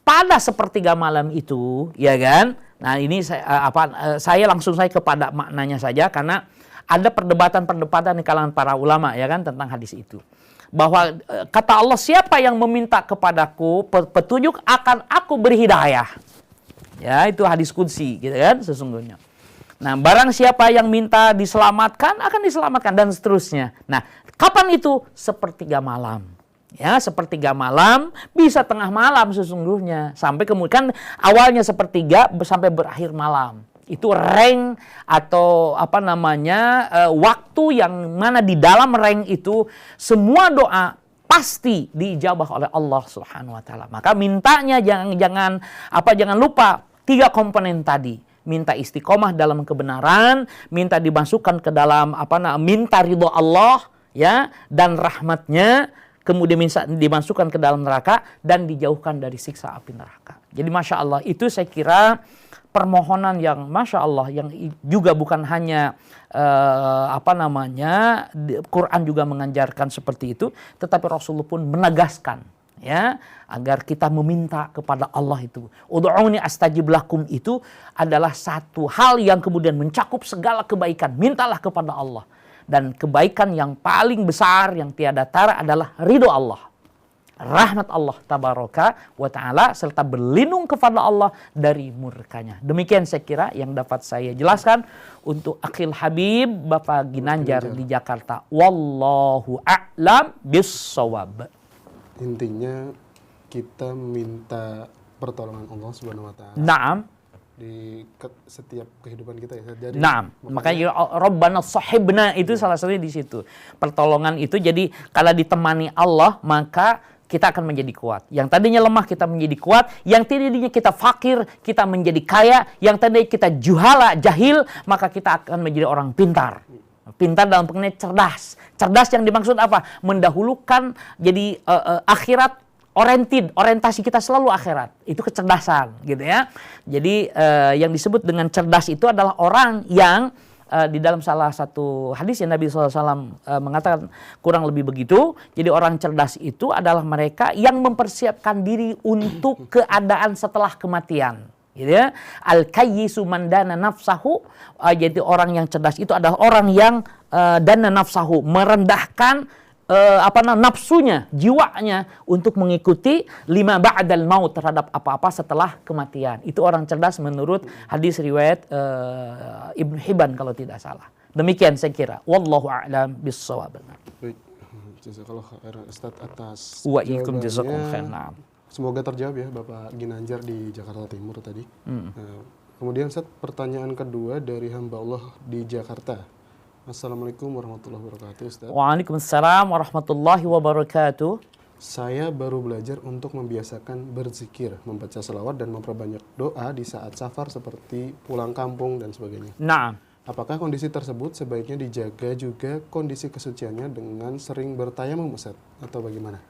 pada sepertiga malam itu, ya kan? Nah ini saya langsung kepada maknanya saja, karena ada perdebatan-perdebatan di kalangan para ulama, ya kan, tentang hadis itu. Bahwa kata Allah, siapa yang meminta kepadaku petunjuk akan aku beri hidayah. Ya, itu hadis qudsi, gitu kan, sesungguhnya. Nah, barang siapa yang minta diselamatkan akan diselamatkan, dan seterusnya. Nah, kapan itu? Sepertiga malam. Ya, sepertiga malam, bisa tengah malam sesungguhnya. Sampai kemudian awalnya sepertiga sampai berakhir malam. Itu rank atau waktu yang mana di dalam rank itu semua doa pasti diijabah oleh Allah Subhanahu wa taala. Maka mintanya jangan lupa 3 komponen tadi. Minta istiqomah dalam kebenaran, minta dimasukkan ke dalam minta ridho Allah, ya, dan rahmatnya. kemudian dimasukkan ke dalam neraka dan dijauhkan dari siksa api neraka. Jadi Masya Allah, itu saya kira permohonan yang Masya Allah, yang juga bukan hanya Quran juga mengajarkan seperti itu, tetapi Rasulullah pun menegaskan, ya, agar kita meminta kepada Allah itu. Ud'uni astajib lakum itu adalah satu hal yang kemudian mencakup segala kebaikan. Mintalah kepada Allah. Dan kebaikan yang paling besar yang tiada tara adalah ridho Allah, rahmat Allah tabaraka wa ta'ala, serta berlindung kepada Allah dari murkanya. Demikian saya kira yang dapat saya jelaskan untuk Akhil Habib Bapak Ginanjar di Jakarta. Wallahu a'lam bissawab. Intinya kita minta pertolongan Allah Subhanahu wa taala. Naam. Di setiap kehidupan kita ya. Jadi, Naam. Makanya Rabbana sahibna itu salah satunya di situ. Pertolongan itu jadi kalau ditemani Allah maka kita akan menjadi kuat. Yang tadinya lemah kita menjadi kuat, yang tadinya kita fakir kita menjadi kaya, yang tadinya kita juhala, jahil, maka kita akan menjadi orang pintar. Pintar dalam pengertian cerdas. Cerdas yang dimaksud apa? Mendahulukan jadi akhirat orientasi kita selalu akhirat. Itu kecerdasan gitu ya. Jadi yang disebut dengan cerdas itu adalah orang yang di dalam salah satu hadis yang Nabi SAW mengatakan kurang lebih begitu. Jadi orang cerdas itu adalah mereka yang mempersiapkan diri untuk keadaan setelah kematian. Gitu ya. Al-kayyisu man dana nafsahu. Jadi orang yang cerdas itu adalah orang yang dana nafsahu, merendahkan nafsunya, jiwanya untuk mengikuti lima ba'dal maut, terhadap apa-apa setelah kematian. Itu orang cerdas menurut hadis riwayat Ibnu Hibban kalau tidak salah. Demikian saya kira. Wallahu a'lam bissawab. Baik. Jazakallah khairan Ustaz atas Wa'alaikum jazakum khairan. Semoga terjawab ya Bapak Ginanjar di Jakarta Timur tadi. Kemudian Ustaz, pertanyaan kedua dari hamba Allah di Jakarta. Assalamualaikum warahmatullahi wabarakatuh Ustaz. Waalaikumsalam warahmatullahi wabarakatuh. Saya baru belajar untuk membiasakan berzikir, membaca selawat dan memperbanyak doa di saat safar seperti pulang kampung dan sebagainya. Nah, apakah kondisi tersebut sebaiknya dijaga juga kondisi kesuciannya dengan sering bertayamum Ustaz atau bagaimana?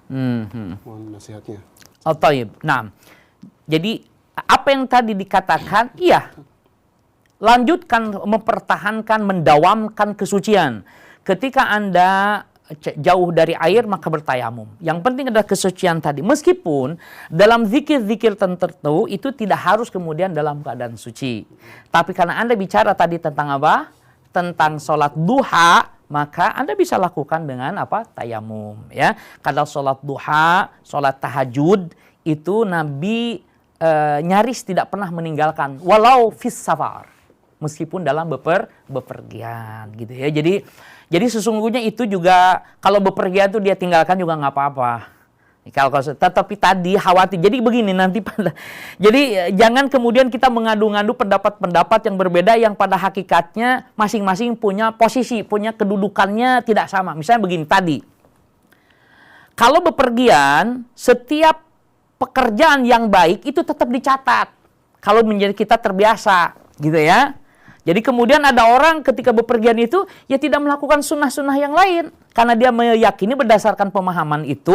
Mohon nasihatnya. Al-Tayyib. Nah, jadi apa yang tadi dikatakan, iya. Lanjutkan, mempertahankan, mendawamkan kesucian. Ketika Anda jauh dari air, maka bertayamum. Yang penting adalah kesucian tadi. Meskipun dalam zikir-zikir tertentu, itu tidak harus kemudian dalam keadaan suci. Tapi karena Anda bicara tadi tentang apa? Tentang sholat duha, maka Anda bisa lakukan dengan apa? Tayamum. Ya. Kalau sholat duha, sholat tahajud, itu Nabi nyaris tidak pernah meninggalkan. Walau fis safar. Meskipun dalam bepergian gitu ya. Jadi sesungguhnya itu juga kalau bepergian itu dia tinggalkan juga nggak apa-apa. Tetapi tadi khawatir. Jadi begini nanti jadi jangan kemudian kita mengadu-ngadu pendapat-pendapat yang berbeda yang pada hakikatnya masing-masing punya posisi, punya kedudukannya tidak sama. Misalnya begini tadi. Kalau bepergian, setiap pekerjaan yang baik itu tetap dicatat. Kalau menjadi kita terbiasa gitu ya. Jadi kemudian ada orang ketika bepergian itu ya tidak melakukan sunnah-sunnah yang lain. Karena dia meyakini berdasarkan pemahaman itu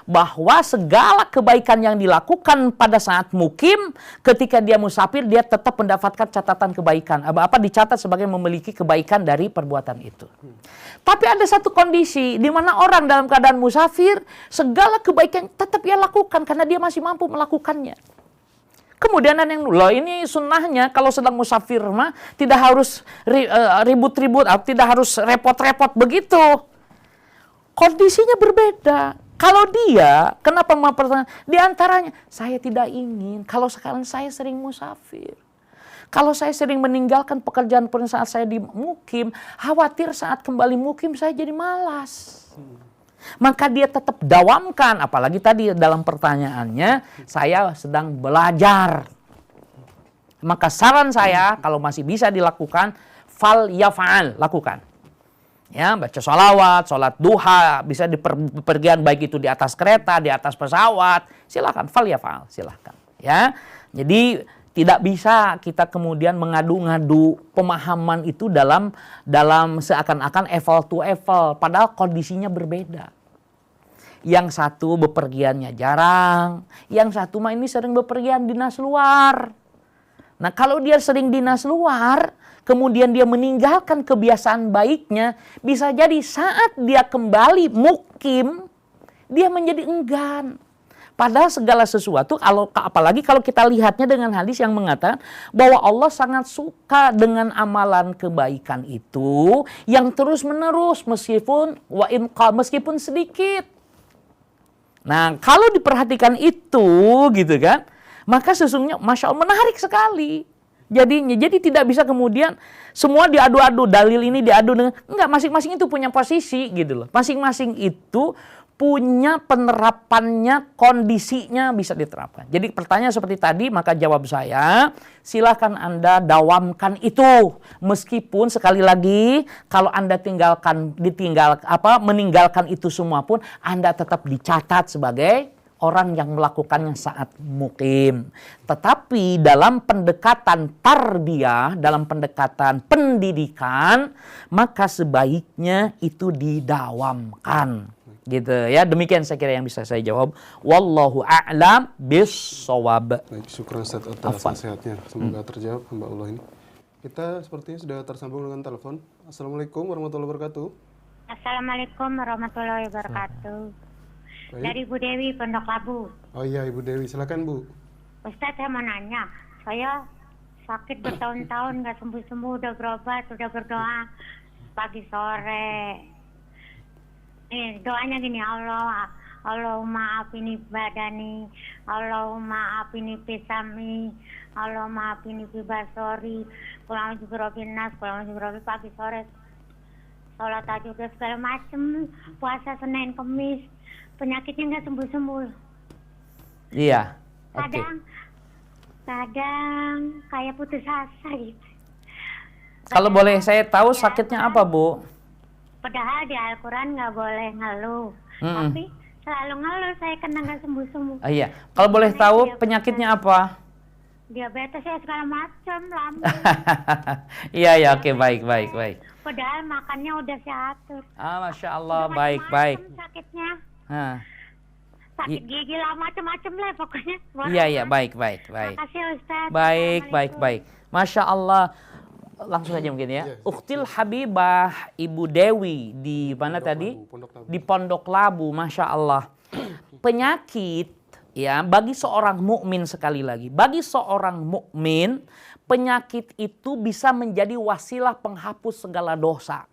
bahwa segala kebaikan yang dilakukan pada saat mukim, ketika dia musafir dia tetap mendapatkan catatan kebaikan. Dicatat sebagai memiliki kebaikan dari perbuatan itu. Tapi ada satu kondisi di mana orang dalam keadaan musafir segala kebaikan tetap ia lakukan karena dia masih mampu melakukannya. Kemudian ada yang ini sunnahnya kalau sedang musafir mah tidak harus ribut-ribut, tidak harus repot-repot begitu. Kondisinya berbeda. Kalau dia, kenapa mempertahankan? Di antaranya, saya tidak ingin kalau sekarang saya sering musafir. Kalau saya sering meninggalkan pekerjaan saat saya di mukim, khawatir saat kembali mukim saya jadi malas. Maka dia tetap dawamkan, apalagi tadi dalam pertanyaannya, saya sedang belajar. Maka saran saya, kalau masih bisa dilakukan, fal yaf'al, lakukan. Ya, baca sholawat, sholat duha, bisa di pergian baik itu di atas kereta, di atas pesawat, silakan, fal yaf'al, silakan. Ya, jadi tidak bisa kita kemudian mengadu-ngadu pemahaman itu dalam seakan-akan apple to apple, padahal kondisinya berbeda. Yang satu bepergiannya jarang, yang satu mah ini sering bepergian dinas luar. Nah, kalau dia sering dinas luar, kemudian dia meninggalkan kebiasaan baiknya, bisa jadi saat dia kembali mukim, dia menjadi enggan. Padahal segala sesuatu, apalagi kalau kita lihatnya dengan hadis yang mengatakan bahwa Allah sangat suka dengan amalan kebaikan itu yang terus menerus meskipun sedikit. Nah, kalau diperhatikan itu gitu kan, maka sesungguhnya Masya Allah menarik sekali. Jadi tidak bisa kemudian semua diadu-adu, dalil ini diadu dengan, enggak, masing-masing itu punya posisi gitu loh. Masing-masing itu punya penerapannya, kondisinya bisa diterapkan. Jadi pertanyaan seperti tadi, maka jawab saya, silakan Anda dawamkan itu. Meskipun sekali lagi, kalau Anda meninggalkan itu semua pun, Anda tetap dicatat sebagai orang yang melakukannya saat mukim. Tetapi dalam pendekatan tarbiyah, dalam pendekatan pendidikan, maka sebaiknya itu didawamkan. Gitu ya, demikian saya kira yang bisa saya jawab. Wallahu a'lam bis-shawab. Baik, syukur Ustaz atas nasihatnya. Semoga terjawab hamba Allah ini. Kita sepertinya sudah tersambung dengan telepon. Assalamualaikum warahmatullahi wabarakatuh. Assalamualaikum warahmatullahi wabarakatuh. Baik. Dari Bu Dewi, Pondok Labu. Oh iya, Ibu Dewi, silakan Bu. Ustaz, saya mau nanya. Saya sakit bertahun-tahun nggak sembuh-sembuh, udah berobat, udah berdoa pagi sore. Doanya gini, Allahumma afini badani, Allahumma afini pisami, Allahumma afini bibasori, pulang juga robin nas, pulang juga robin pagi sore, sholat tahajud segala macem, puasa Senin Kemis, penyakitnya nggak sembuh-sembuh. Iya. Oke. Kadang kayak putus asa gitu. Kalau boleh saya tahu sakitnya apa, Bu? Padahal di Al-Quran nggak boleh ngeluh, tapi selalu ngeluh, saya kena nggak sembuh-sembuh. Iya. Kalau boleh tahu penyakitnya apa? Diabetes ya segala macam, lambung. Iya, oke, baik. Padahal makannya udah saya atur. Masya Allah, Udah baik. macem-macem sakitnya. Sakit I- gigi lah, macam-macam lah pokoknya. Iya, baik. Makasih Ustaz. Baik. Masya Allah. Langsung aja mungkin ya. Ukhtil Habibah Ibu Dewi di mana tadi? Di Pondok Labu, Masya Allah. Penyakit ya bagi seorang mukmin, sekali lagi, bagi seorang mukmin penyakit itu bisa menjadi wasilah penghapus segala dosa.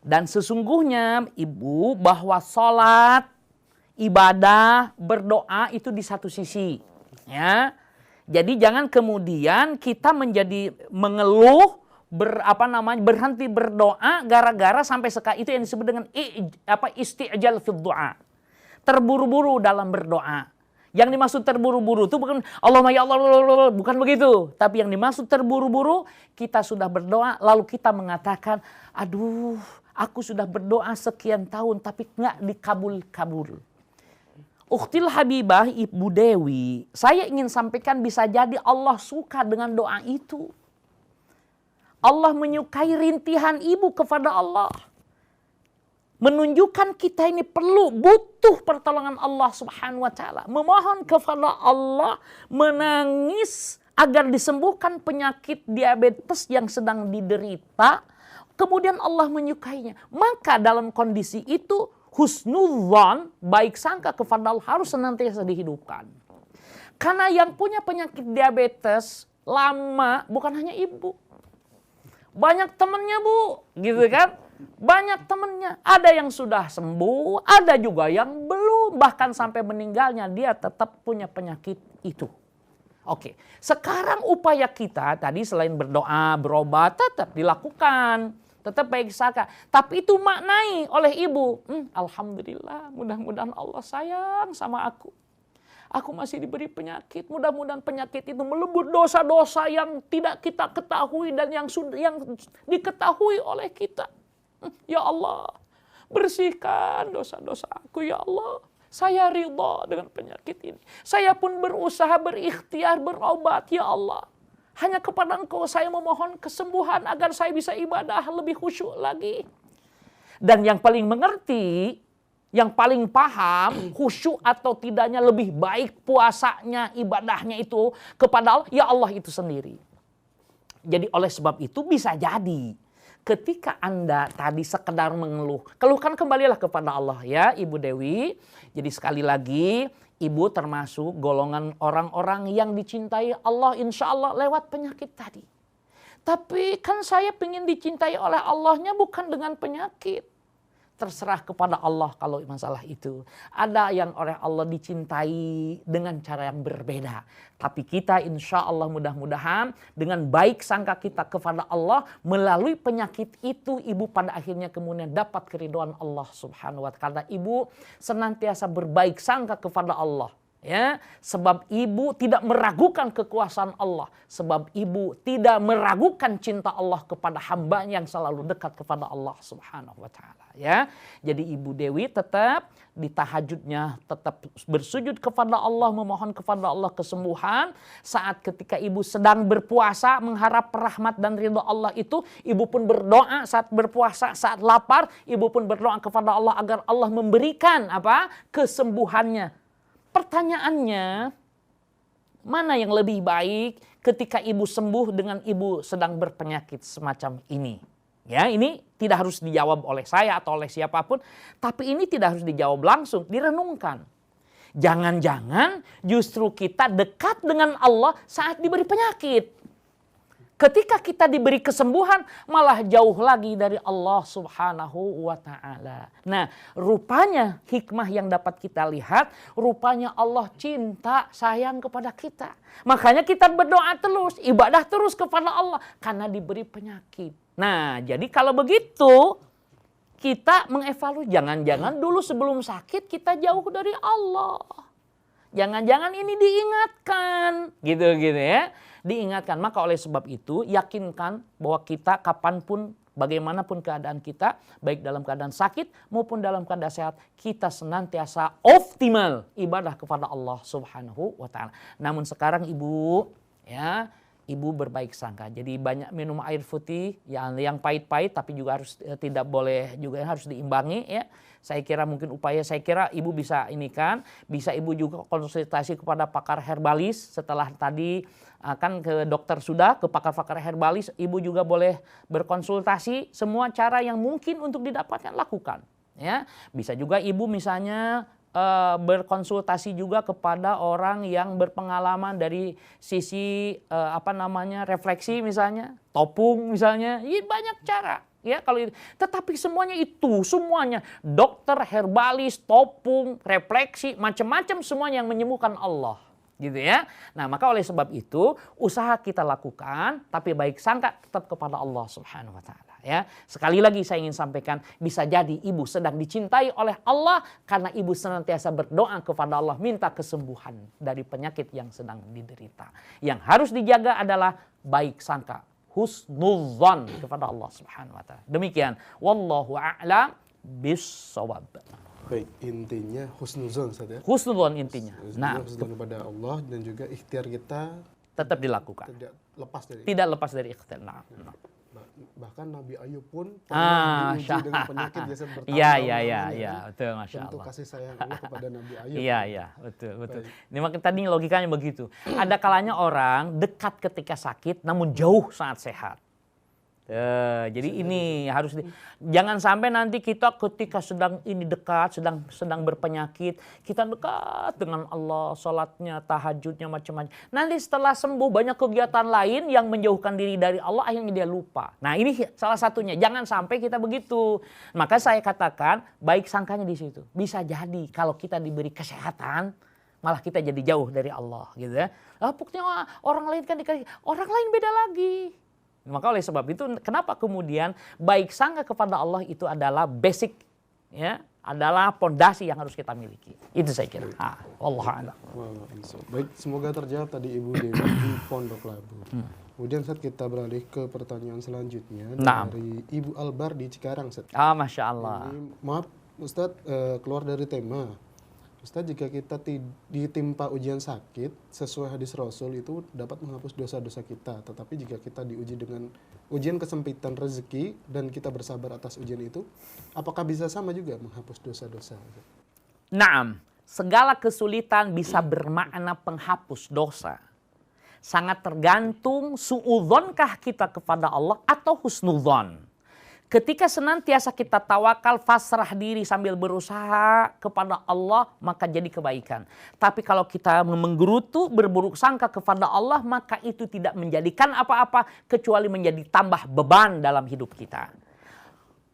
Dan sesungguhnya Ibu, bahwa sholat, ibadah, berdoa itu di satu sisi, ya. Jadi jangan kemudian kita menjadi mengeluh, berhenti berdoa gara-gara sampai itu yang disebut dengan isti'jal fid du'a. Terburu-buru dalam berdoa. Yang dimaksud terburu-buru itu bukan Allahumma ya Allah, bukan begitu. Tapi yang dimaksud terburu-buru, kita sudah berdoa lalu kita mengatakan, aduh, aku sudah berdoa sekian tahun tapi nggak dikabul-kabul. Ukhtil Habibah Ibu Dewi, saya ingin sampaikan bisa jadi Allah suka dengan doa itu. Allah menyukai rintihan ibu kepada Allah. Menunjukkan kita ini butuh pertolongan Allah Subhanahu wa taala. Memohon kepada Allah, menangis agar disembuhkan penyakit diabetes yang sedang diderita. Kemudian Allah menyukainya. Maka dalam kondisi itu husnudzon, baik sangka kepada Allah harus senantiasa dihidupkan. Karena yang punya penyakit diabetes lama bukan hanya ibu. Banyak temannya, Bu, gitu kan? Banyak temannya. Ada yang sudah sembuh, ada juga yang belum. Bahkan sampai meninggalnya dia tetap punya penyakit itu. Oke, sekarang upaya kita tadi selain berdoa, berobat tetap dilakukan. Tetap baik sangka. Tapi itu maknai oleh ibu. Alhamdulillah, mudah-mudahan Allah sayang sama aku. Aku masih diberi penyakit. Mudah-mudahan penyakit itu melebur dosa-dosa yang tidak kita ketahui dan yang diketahui oleh kita. Ya Allah, bersihkan dosa-dosa aku ya Allah. Saya ridha dengan penyakit ini. Saya pun berusaha, berikhtiar, berobat ya Allah. Hanya kepada Engkau saya memohon kesembuhan agar saya bisa ibadah lebih khusyuk lagi. Dan yang paling mengerti Yang paling paham khusyuk atau tidaknya lebih baik puasanya, ibadahnya itu kepada Allah, ya Allah itu sendiri. Jadi oleh sebab itu bisa jadi ketika Anda tadi sekedar mengeluh, keluhkan kembalilah kepada Allah ya Ibu Dewi. Jadi sekali lagi, Ibu termasuk golongan orang-orang yang dicintai Allah insya Allah lewat penyakit tadi. Tapi kan saya ingin dicintai oleh Allahnya bukan dengan penyakit. Terserah kepada Allah kalau masalah itu. Ada yang oleh Allah dicintai dengan cara yang berbeda. Tapi kita insya Allah mudah-mudahan dengan baik sangka kita kepada Allah melalui penyakit itu ibu pada akhirnya kemudian dapat keridhaan Allah subhanahu wa ta'ala. Karena ibu senantiasa berbaik sangka kepada Allah. Ya, sebab ibu tidak meragukan kekuasaan Allah, sebab ibu tidak meragukan cinta Allah kepada hamba yang selalu dekat kepada Allah Subhanahu wa taala ya. Jadi Ibu Dewi tetap di tahajudnya tetap bersujud kepada Allah, memohon kepada Allah kesembuhan. Saat ketika ibu sedang berpuasa mengharap rahmat dan ridha Allah itu, ibu pun berdoa saat berpuasa, saat lapar, ibu pun berdoa kepada Allah agar Allah memberikan kesembuhannya. Pertanyaannya, mana yang lebih baik ketika ibu sembuh dengan ibu sedang berpenyakit semacam ini? Ya, ini tidak harus dijawab oleh saya atau oleh siapapun, tapi ini tidak harus dijawab langsung, direnungkan. Jangan-jangan justru kita dekat dengan Allah saat diberi penyakit. Ketika kita diberi kesembuhan, malah jauh lagi dari Allah subhanahu wa ta'ala. Nah, rupanya hikmah yang dapat kita lihat, rupanya Allah cinta, sayang kepada kita. Makanya kita berdoa terus, ibadah terus kepada Allah, karena diberi penyakit. Nah, jadi kalau begitu, kita mengevaluasi, jangan-jangan dulu sebelum sakit kita jauh dari Allah. Jangan-jangan ini diingatkan, gitu-gitu ya. Diingatkan, maka oleh sebab itu yakinkan bahwa kita kapanpun, bagaimanapun keadaan kita, baik dalam keadaan sakit maupun dalam keadaan sehat, kita senantiasa optimal ibadah kepada Allah subhanahu wa ta'ala. Namun sekarang ibu, ya, ibu berbaik sangka. Jadi banyak minum air putih yang pahit-pahit, tapi juga harus tidak boleh, juga harus diimbangi ya. Saya kira mungkin upaya, saya kira ibu bisa ini kan, bisa ibu juga konsultasi kepada pakar herbalis. Setelah tadi kan ke dokter sudah, ke pakar-pakar herbalis, ibu juga boleh berkonsultasi. Semua cara yang mungkin untuk didapatkan lakukan. Ya, bisa juga ibu misalnya berkonsultasi juga kepada orang yang berpengalaman dari sisi refleksi misalnya, topung misalnya, banyak cara. Ya, kalau itu. Tetapi semuanya dokter, herbalis, topung, refleksi, macam-macam semuanya yang menyembuhkan Allah, gitu ya. Nah, maka oleh sebab itu usaha kita lakukan, tapi baik sangka tetap kepada Allah Subhanahu wa taala ya. Sekali lagi saya ingin sampaikan, bisa jadi ibu sedang dicintai oleh Allah karena ibu senantiasa berdoa kepada Allah minta kesembuhan dari penyakit yang sedang diderita. Yang harus dijaga adalah baik sangka, husnudzon kepada Allah Subhanahu wa taala. Demikian, wallahu a'lam bissawab. Baik, intinya husnudzon Ustaz ya. Husnudzon intinya. Nah, husnudzon kepada Allah dan juga ikhtiar kita tetap dilakukan. Tidak lepas dari ikhtiar. Nah. Bahkan Nabi Ayub pun pernah diuji dengan penyakit biasa bertahun-tahun. Iya, betul, Masya Allah. Tentu kasih sayang Allah kepada Nabi Ayub. Iya, betul. Ini makanya tadi logikanya begitu. Ada kalanya orang dekat ketika sakit, namun jauh saat sehat. Jadi ini harus jangan sampai nanti kita ketika sedang ini dekat, sedang berpenyakit, kita dekat dengan Allah, sholatnya, tahajudnya, macam-macam. Nanti setelah sembuh banyak kegiatan lain yang menjauhkan diri dari Allah, akhirnya dia lupa. Nah, ini salah satunya. Jangan sampai kita begitu. Maka saya katakan baik sangkanya di situ. Bisa jadi kalau kita diberi kesehatan, malah kita jadi jauh dari Allah, gitu ya. Pokoknya orang lain kan dikasih, orang lain beda lagi. Maka oleh sebab itu kenapa kemudian baik sangka kepada Allah itu adalah basic, ya, adalah pondasi yang harus kita miliki. Itu saya kira. Wallahu a'lam. Baik, semoga terjawab tadi Ibu Dewi di Pondok Labu. Kemudian saat kita beralih ke pertanyaan selanjutnya dari Ibu Albar di Cikarang. Masya Allah. Ini, maaf Ustadz, keluar dari tema. Ustaz, jika kita ditimpa ujian sakit, sesuai hadis Rasul itu dapat menghapus dosa-dosa kita. Tetapi jika kita diuji dengan ujian kesempitan rezeki dan kita bersabar atas ujian itu, apakah bisa sama juga menghapus dosa-dosa? Naam, segala kesulitan bisa bermakna penghapus dosa. Sangat tergantung su'udzonkah kita kepada Allah atau husnudzon. Ketika senantiasa kita tawakal, pasrah diri sambil berusaha kepada Allah, maka jadi kebaikan. Tapi kalau kita menggerutu, berburuk sangka kepada Allah, maka itu tidak menjadikan apa-apa kecuali menjadi tambah beban dalam hidup kita.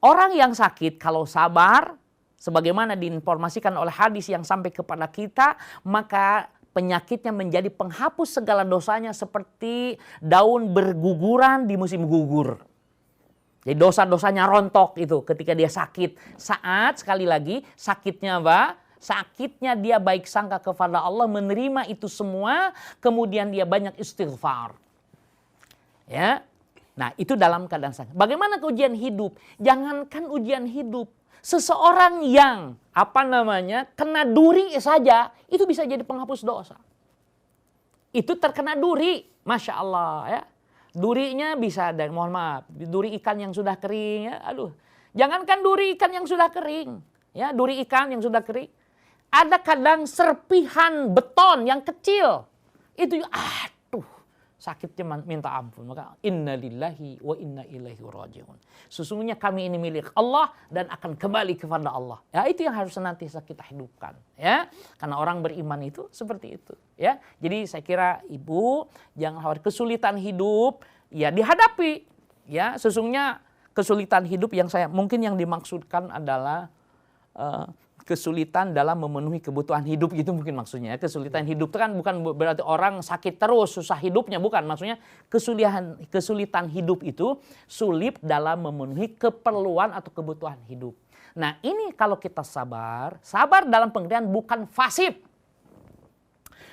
Orang yang sakit kalau sabar, sebagaimana diinformasikan oleh hadis yang sampai kepada kita, maka penyakitnya menjadi penghapus segala dosanya seperti daun berguguran di musim gugur. Jadi dosa-dosanya rontok itu ketika dia sakit. Saat sekali lagi sakitnya apa? Sakitnya dia baik sangka kepada Allah, menerima itu semua, kemudian dia banyak istighfar. Ya. Nah, itu dalam keadaan sakit. Bagaimana ujian hidup? Jangankan ujian hidup. Seseorang yang kena duri saja, itu bisa jadi penghapus dosa. Itu terkena duri, Masya Allah ya. Durinya bisa dari, mohon maaf, duri ikan yang sudah kering ya. Aduh, jangankan duri ikan yang sudah kering, ya, duri ikan yang sudah kering. Ada kadang serpihan beton yang kecil. Itu sakitnya minta ampun. Maka innalillahi wa inna ilaihi raji'un. Sesungguhnya kami ini milik Allah dan akan kembali kepada Allah. Ya, itu yang harus senantiasa kita hidupkan, ya. Karena orang beriman itu seperti itu, ya. Jadi saya kira Ibu jangan khawatir, kesulitan hidup ya dihadapi, ya. Sesungguhnya kesulitan hidup yang mungkin dimaksudkan adalah kesulitan dalam memenuhi kebutuhan hidup, gitu mungkin maksudnya. Kesulitan hidup itu kan bukan berarti orang sakit terus, susah hidupnya, bukan. Maksudnya kesulitan hidup itu sulit dalam memenuhi keperluan atau kebutuhan hidup. Nah, ini kalau kita sabar dalam pengertian bukan pasif.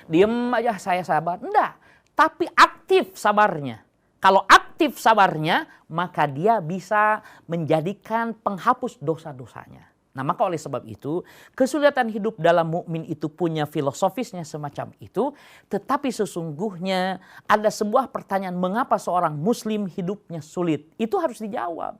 Diem aja saya sabar, enggak. Tapi aktif sabarnya. Kalau aktif sabarnya, maka dia bisa menjadikan penghapus dosa-dosanya. Nah, maka oleh sebab itu, kesulitan hidup dalam mukmin itu punya filosofisnya semacam itu, tetapi sesungguhnya ada sebuah pertanyaan, mengapa seorang muslim hidupnya sulit? Itu harus dijawab.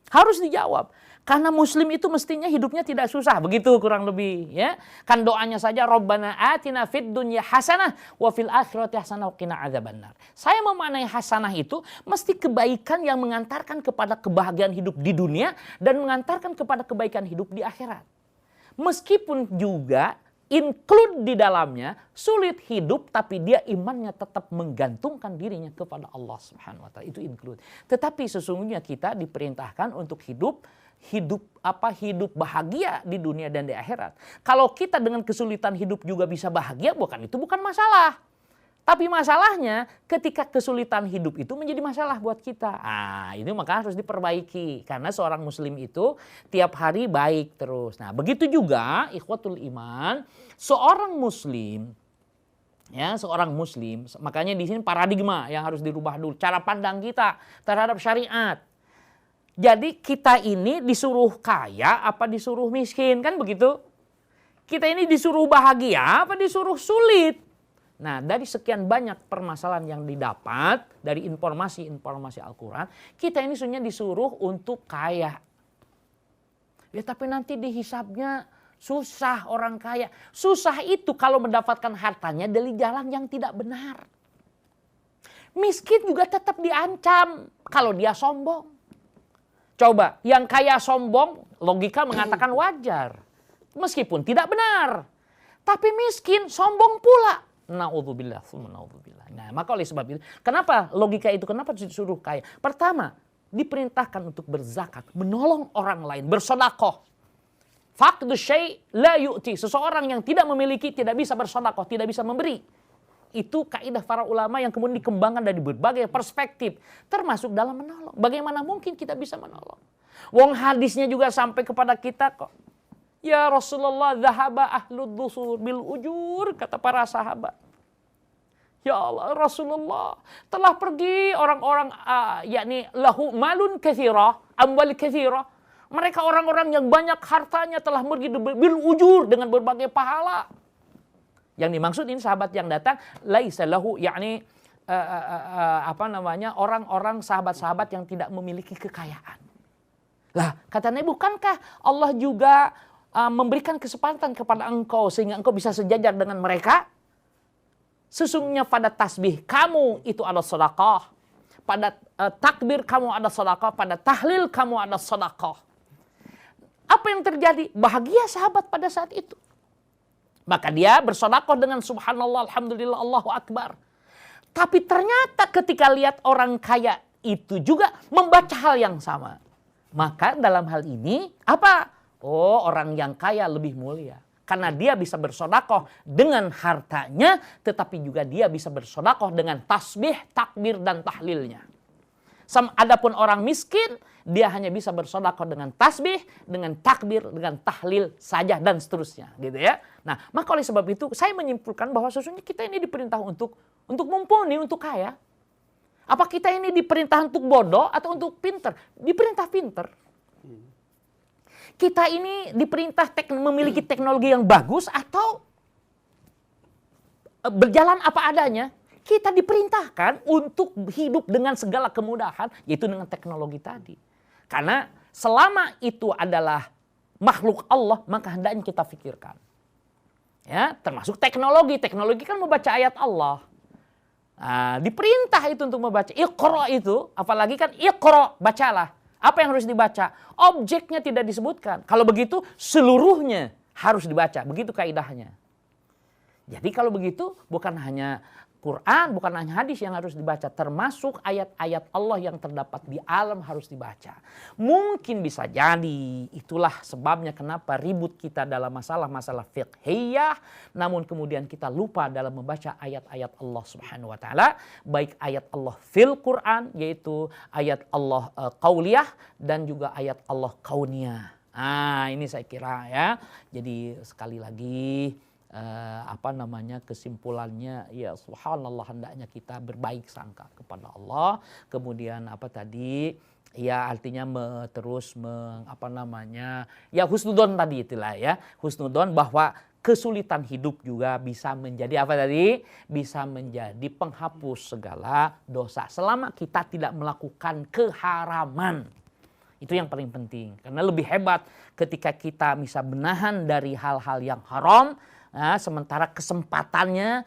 Harus dijawab. Karena muslim itu mestinya hidupnya tidak susah, begitu kurang lebih, ya. Kan doanya saja, Rabbana atina fid dunya hasanah wa fil akhirati hasanah wa qina adzabannar. Saya memaknai hasanah itu mesti kebaikan yang mengantarkan kepada kebahagiaan hidup di dunia dan mengantarkan kepada kebaikan hidup di akhirat. Meskipun juga include di dalamnya sulit hidup, tapi dia imannya tetap menggantungkan dirinya kepada Allah Subhanahu wa taala. Itu include. Tetapi sesungguhnya kita diperintahkan untuk hidup bahagia di dunia dan di akhirat. Kalau kita dengan kesulitan hidup juga bisa bahagia, itu bukan masalah. Tapi masalahnya ketika kesulitan hidup itu menjadi masalah buat kita. Ini maka harus diperbaiki. Karena seorang muslim itu tiap hari baik terus. Nah, begitu juga ikhwatul iman, seorang muslim, makanya di sini paradigma yang harus dirubah dulu. Cara pandang kita terhadap syariat. Jadi kita ini disuruh kaya apa disuruh miskin, kan begitu? Kita ini disuruh bahagia apa disuruh sulit? Nah, dari sekian banyak permasalahan yang didapat dari informasi-informasi Al-Quran, kita ini sebenarnya disuruh untuk kaya. Ya, tapi nanti dihisabnya susah orang kaya. Susah itu kalau mendapatkan hartanya dari jalan yang tidak benar. Miskin juga tetap diancam kalau dia sombong. Coba, yang kaya sombong, logika mengatakan wajar. Meskipun tidak benar. Tapi miskin, sombong pula. Na'udzubillah, na'udzubillah. Nah, maka oleh sebab itu, kenapa logika itu, kenapa disuruh kaya? Pertama, diperintahkan untuk berzakat, menolong orang lain, bersedekah. Faqdu syai' la yu'ti. Seseorang yang tidak memiliki, tidak bisa bersedekah, tidak bisa memberi. Itu kaidah para ulama yang kemudian dikembangkan dari berbagai perspektif. Termasuk dalam menolong. Bagaimana mungkin kita bisa menolong? Wong hadisnya juga sampai kepada kita kok. Ya Rasulullah, dhahaba ahlud dusur bil ujur, kata para sahabat. Ya Allah, Rasulullah, telah pergi orang-orang yakni lahu malun katsira, amwal katsira. Mereka orang-orang yang banyak hartanya telah bil ujur dengan berbagai pahala. Yang dimaksud ini sahabat yang datang laisa lahu yakni orang-orang sahabat-sahabat yang tidak memiliki kekayaan. Lah, kata Nabi, bukankah Allah juga memberikan kesempatan kepada engkau sehingga engkau bisa sejajar dengan mereka? Sesungguhnya pada tasbih kamu itu ada sedekah, pada takbir kamu ada sedekah, pada tahlil kamu ada sedekah. Apa yang terjadi? Bahagia sahabat pada saat itu. Maka dia bersedekah dengan subhanallah, alhamdulillah, Allahu akbar. Tapi ternyata ketika lihat orang kaya itu juga membaca hal yang sama. Maka dalam hal ini apa? Oh, orang yang kaya lebih mulia. Karena dia bisa bersedekah dengan hartanya, tetapi juga dia bisa bersedekah dengan tasbih, takbir, dan tahlilnya. Adapun orang miskin, dia hanya bisa bersedekah dengan tasbih, dengan takbir, dengan tahlil saja, dan seterusnya. Gitu ya. Nah, maka oleh sebab itu, saya menyimpulkan bahwa sesungguhnya kita ini diperintah untuk mumpuni, untuk kaya. Apa kita ini diperintah untuk bodoh atau untuk pinter? Diperintah pinter. Kita ini diperintah memiliki teknologi yang bagus atau berjalan apa adanya. Kita diperintahkan untuk hidup dengan segala kemudahan, yaitu dengan teknologi tadi. Karena selama itu adalah makhluk Allah, maka hendaknya kita pikirkan. Ya, termasuk teknologi. Teknologi kan membaca ayat Allah. Nah, diperintah itu untuk membaca. Iqra itu, apalagi kan iqra, bacalah. Apa yang harus dibaca? Objeknya tidak disebutkan. Kalau begitu, seluruhnya harus dibaca. Begitu kaidahnya. Jadi kalau begitu, bukan hanya Quran, bukan hanya hadis yang harus dibaca. Termasuk ayat-ayat Allah yang terdapat di alam harus dibaca. Mungkin bisa jadi itulah sebabnya kenapa ribut kita dalam masalah-masalah fiqhiyah. Namun kemudian kita lupa dalam membaca ayat-ayat Allah subhanahu wa ta'ala. Baik ayat Allah fil Quran, yaitu ayat Allah qauliyah dan juga ayat Allah kauniyah. Nah, ini saya kira ya. Jadi sekali lagi kesimpulannya ya subhanallah, hendaknya kita berbaik sangka kepada Allah. Kemudian ya artinya husnudon tadi itulah ya, husnudon bahwa kesulitan hidup juga bisa menjadi bisa menjadi penghapus segala dosa selama kita tidak melakukan keharaman. Itu yang paling penting, karena lebih hebat ketika kita bisa menahan dari hal-hal yang haram. Nah, sementara kesempatannya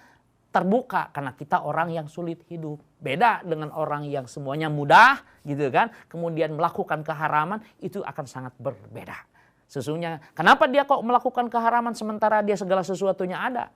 terbuka karena kita orang yang sulit hidup. Beda dengan orang yang semuanya mudah gitu kan. Kemudian melakukan keharaman itu akan sangat berbeda. Sesungguhnya kenapa dia kok melakukan keharaman sementara dia segala sesuatunya ada?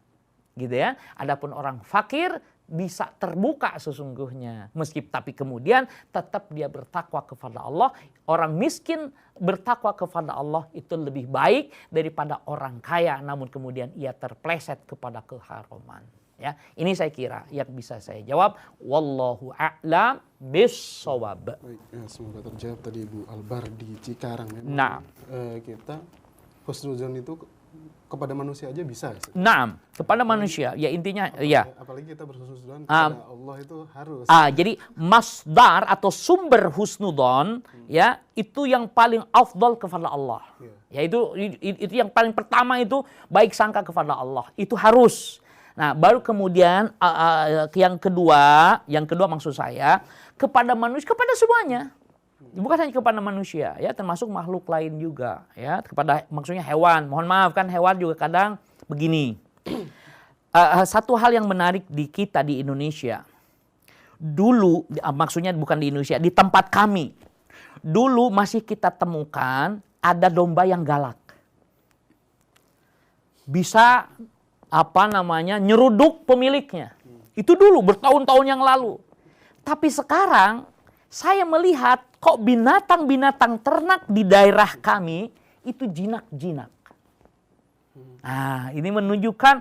Gitu ya. Adapun orang fakir bisa terbuka sesungguhnya. Tapi kemudian tetap dia bertakwa kepada Allah. Orang miskin bertakwa kepada Allah itu lebih baik daripada orang kaya. Namun kemudian ia terpleset kepada keharaman. Ya, ini saya kira yang bisa saya jawab. Wallahu a'lam bis-shawab. Ya, semoga terjawab tadi Ibu Albar di Cikarang. Nah, kita husnuzon itu kepada manusia aja bisa. Nah, kepada manusia. Ya intinya ya. Apalagi kita berhusnuzon kepada Allah itu harus. Jadi masdar atau sumber husnudon ya itu yang paling afdal kepada Allah. Ya itu yang paling pertama itu baik sangka kepada Allah. Itu harus. Nah, baru kemudian yang kedua maksud saya kepada manusia, kepada semuanya. Bukan hanya kepada manusia ya, termasuk makhluk lain juga ya, kepada maksudnya hewan. Mohon maaf kan hewan juga kadang begini. Satu hal yang menarik di kita di Indonesia. Dulu maksudnya bukan di Indonesia, di tempat kami. Dulu masih kita temukan ada domba yang galak. Bisa nyeruduk pemiliknya. Itu dulu bertahun-tahun yang lalu. Tapi sekarang saya melihat kok binatang-binatang ternak di daerah kami itu jinak-jinak. Nah, ini menunjukkan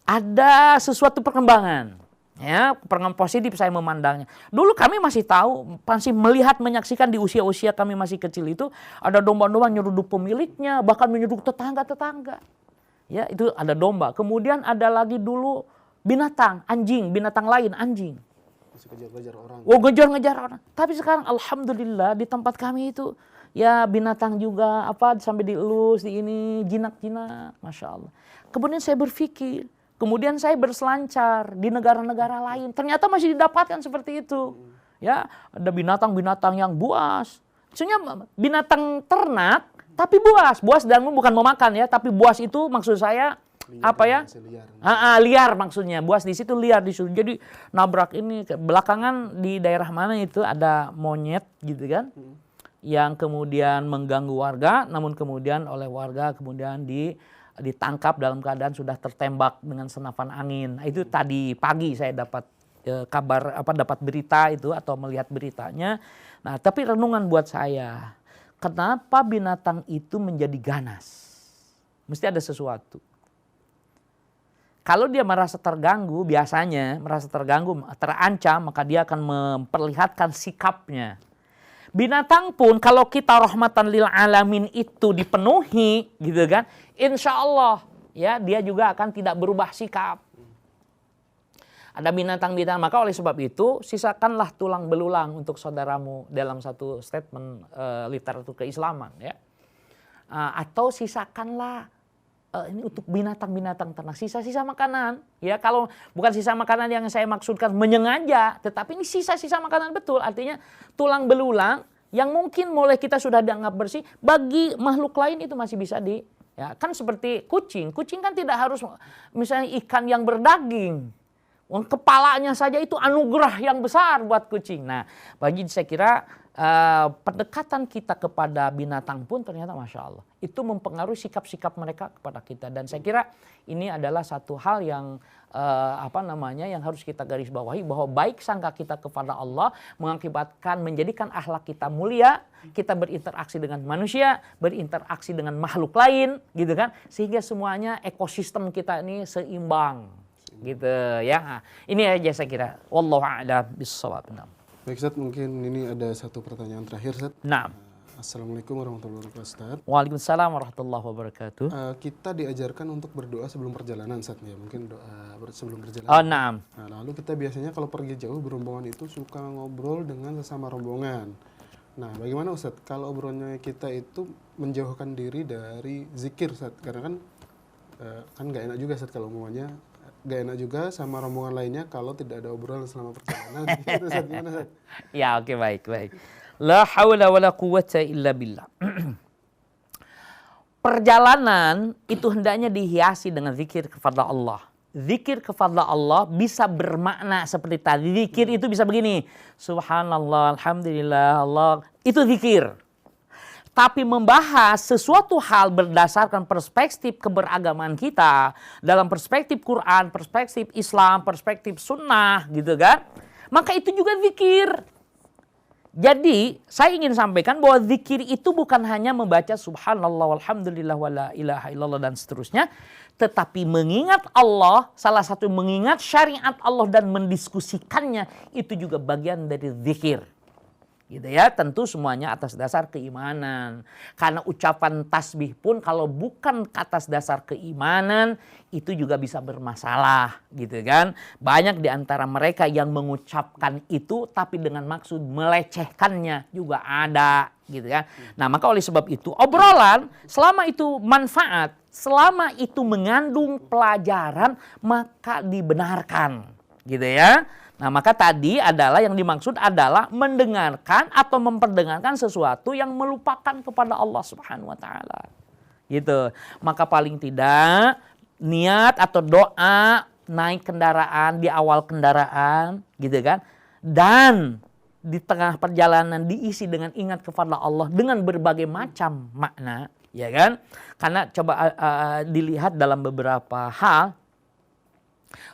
ada sesuatu perkembangan. Ya, perkembangan positif saya memandangnya. Dulu kami masih tahu, masih melihat, menyaksikan di usia-usia kami masih kecil itu ada domba-domba nyeruduk pemiliknya, bahkan menyeruduk tetangga-tetangga. Ya, itu ada domba. Kemudian ada lagi dulu binatang, anjing, binatang lain, anjing. Ngejar-ngejar orang. Ngejar-ngejar orang. Tapi sekarang alhamdulillah di tempat kami itu ya binatang juga apa sampai dielus di ini jinak-jinak, masya Allah. Kemudian saya berpikir, kemudian saya berselancar di negara-negara lain, ternyata masih didapatkan seperti itu. Ya, ada binatang-binatang yang buas. Maksudnya binatang ternak tapi buas. Buas dan bukan mau makan ya, tapi buas itu maksud saya liar, apa ya? Liar maksudnya. Buas di situ liar di situ. Jadi nabrak ini belakangan di daerah mana itu ada monyet gitu kan. Yang kemudian mengganggu warga, namun kemudian oleh warga kemudian ditangkap dalam keadaan sudah tertembak dengan senapan angin. Itu tadi pagi saya dapat kabar dapat berita itu atau melihat beritanya. Nah, tapi renungan buat saya, kenapa binatang itu menjadi ganas? Mesti ada sesuatu. Kalau dia merasa terganggu, biasanya merasa terganggu, terancam, maka dia akan memperlihatkan sikapnya. Binatang pun kalau kita rahmatan lil alamin itu dipenuhi, gitu kan, insya Allah ya dia juga akan tidak berubah sikap. Ada binatang-binatang, maka oleh sebab itu sisakanlah tulang belulang untuk saudaramu dalam satu statement literatur keislaman ya. Atau sisakanlah ini untuk binatang-binatang ternak, sisa-sisa makanan ya. Kalau bukan sisa makanan yang saya maksudkan menyengaja, tetapi ini sisa-sisa makanan betul, artinya tulang belulang yang mungkin mulai kita sudah dianggap bersih, bagi makhluk lain itu masih bisa ya kan seperti kucing kan tidak harus misalnya ikan yang berdaging. Kepalanya saja itu anugerah yang besar buat kucing. Nah, bagi saya kira pendekatan kita kepada binatang pun ternyata Masya Allah. Itu mempengaruhi sikap-sikap mereka kepada kita. Dan saya kira ini adalah satu hal yang yang harus kita garis bawahi. Bahwa baik sangka kita kepada Allah mengakibatkan menjadikan akhlak kita mulia. Kita berinteraksi dengan manusia, berinteraksi dengan makhluk lain gitu kan. Sehingga semuanya ekosistem kita ini seimbang. Gitu ya. Nah, ini aja saya kira. Wallahu a'lam bishawab. Baik Ustaz, mungkin ini ada satu pertanyaan terakhir Ustaz. Naam. Assalamualaikum warahmatullahi wabarakatuh Ustaz. Waalaikumsalam warahmatullahi wabarakatuh. Kita diajarkan untuk berdoa sebelum perjalanan Ustaz ya. Mungkin doa sebelum perjalanan. Oh, naam. Nah, lalu kita biasanya kalau pergi jauh berombongan itu suka ngobrol dengan sesama rombongan. Nah, bagaimana Ustaz kalau obrolannya kita itu menjauhkan diri dari zikir Ustaz? Karena kan nggak enak juga Ustaz kalau umumnya. Gak enak juga sama rombongan lainnya kalau tidak ada obrolan selama perjalanan. Gitu, Ustaz. Gimana, Ustaz? Ya, oke, baik. La haula wala quwwata illa billah. Perjalanan itu hendaknya dihiasi dengan zikir kepada Allah. Zikir kepada Allah bisa bermakna seperti tadi. Zikir itu bisa begini. Subhanallah, alhamdulillah, Allah. Itu zikir. Tapi membahas sesuatu hal berdasarkan perspektif keberagaman kita, dalam perspektif Quran, perspektif Islam, perspektif sunnah gitu kan, maka itu juga zikir. Jadi saya ingin sampaikan bahwa zikir itu bukan hanya membaca subhanallah walhamdulillah wala ilaha illallah dan seterusnya, tetapi mengingat Allah, salah satu mengingat syariat Allah dan mendiskusikannya, itu juga bagian dari zikir. Gitu ya, tentu semuanya atas dasar keimanan. Karena ucapan tasbih pun kalau bukan atas dasar keimanan itu juga bisa bermasalah, gitu kan. Banyak di antara mereka yang mengucapkan itu tapi dengan maksud melecehkannya juga ada, gitu kan. Nah, maka oleh sebab itu obrolan selama itu manfaat, selama itu mengandung pelajaran maka dibenarkan, gitu ya. Nah, maka tadi adalah yang dimaksud adalah mendengarkan atau memperdengarkan sesuatu yang melupakan kepada Allah Subhanahu wa taala. Gitu. Maka paling tidak niat atau doa naik kendaraan di awal kendaraan, gitu kan. Dan di tengah perjalanan diisi dengan ingat kepada Allah dengan berbagai macam makna, ya kan? Karena coba dilihat dalam beberapa hal.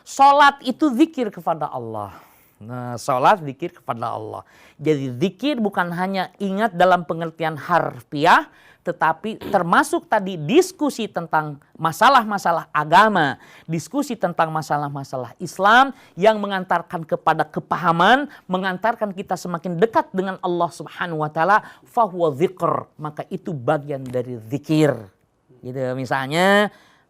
Salat itu zikir kepada Allah. Nah, salat zikir kepada Allah. Jadi zikir bukan hanya ingat dalam pengertian harfiah, tetapi termasuk tadi diskusi tentang masalah-masalah agama, diskusi tentang masalah-masalah Islam yang mengantarkan kepada kepahaman, mengantarkan kita semakin dekat dengan Allah Subhanahu wa taala, fahuwa dzikr, maka itu bagian dari zikir. Gitu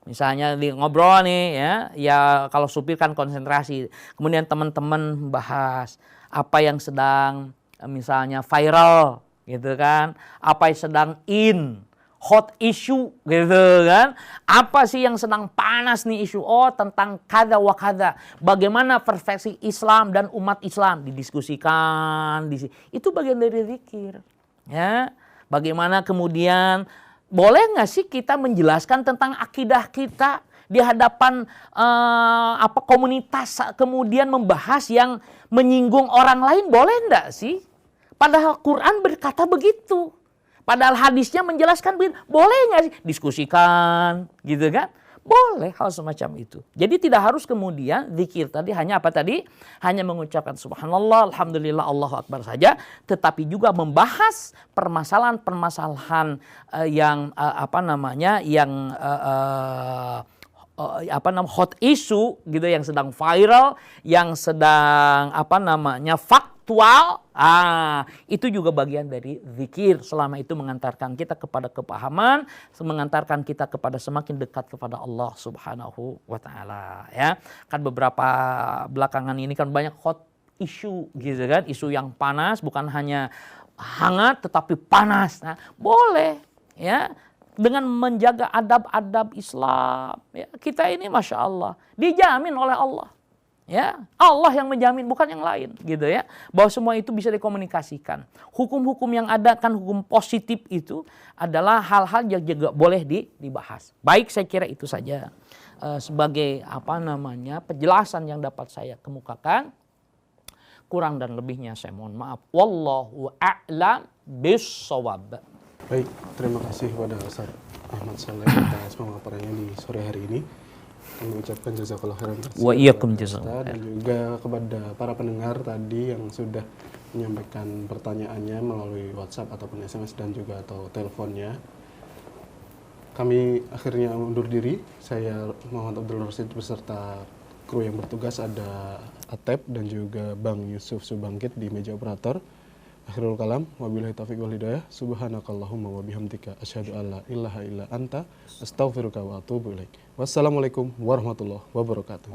misalnya di ngobrol nih ya kalau supir kan konsentrasi. Kemudian teman-teman bahas apa yang sedang misalnya viral gitu kan. Apa yang sedang hot issue gitu kan. Apa sih yang sedang panas nih isu? Oh, tentang kada wa kada. Bagaimana perfeksi Islam dan umat Islam didiskusikan. Itu bagian dari zikir. Ya. Bagaimana kemudian boleh nggak sih kita menjelaskan tentang akidah kita di hadapan komunitas, kemudian membahas yang menyinggung orang lain, boleh nggak sih? Padahal Quran berkata begitu. Padahal hadisnya menjelaskan begitu. Boleh nggak sih? Diskusikan, gitu kan? Boleh hal semacam itu. Jadi tidak harus kemudian zikir tadi hanya apa tadi? Hanya mengucapkan subhanallah, alhamdulillah, Allahu akbar saja, tetapi juga membahas permasalahan-permasalahan yang hot issue gitu, yang sedang viral, yang sedang faktual. Itu juga bagian dari zikir. Selama itu mengantarkan kita kepada kepahaman, mengantarkan kita kepada semakin dekat kepada Allah Subhanahu wa taala, ya. Kan beberapa belakangan ini kan banyak hot issue gitu kan, isu yang panas, bukan hanya hangat tetapi panas. Nah, boleh ya, dengan menjaga adab-adab Islam, ya, kita ini masya Allah dijamin oleh Allah, ya, Allah yang menjamin bukan yang lain, gitu ya, bahwa semua itu bisa dikomunikasikan. Hukum-hukum yang ada kan hukum positif itu adalah hal-hal yang juga boleh dibahas. Baik, saya kira itu saja sebagai penjelasan yang dapat saya kemukakan. Kurang dan lebihnya saya mohon maaf. Wallahu a'lam bis-shawab. Baik, terima kasih kepada Ustaz Ahmad Saleh atas pemaparannya di sore hari ini. Kami ucapkan jazakallah khairan wa iyyakum jazakallah dan juga kepada para pendengar tadi yang sudah menyampaikan pertanyaannya melalui WhatsApp ataupun SMS dan juga atau teleponnya. Kami akhirnya undur diri. Saya Muhammad Abdul Rasid beserta kru yang bertugas, ada Atep dan juga Bang Yusuf Subangkit di meja operator. Akhirul kalam, wabillahi taufiq wal hidayah, subhanakallahumma wa bihamdika, asyhadu an la ilaha illa anta, astaghfiruka wa atubu ilaik. Wassalamualaikum warahmatullahi wabarakatuh.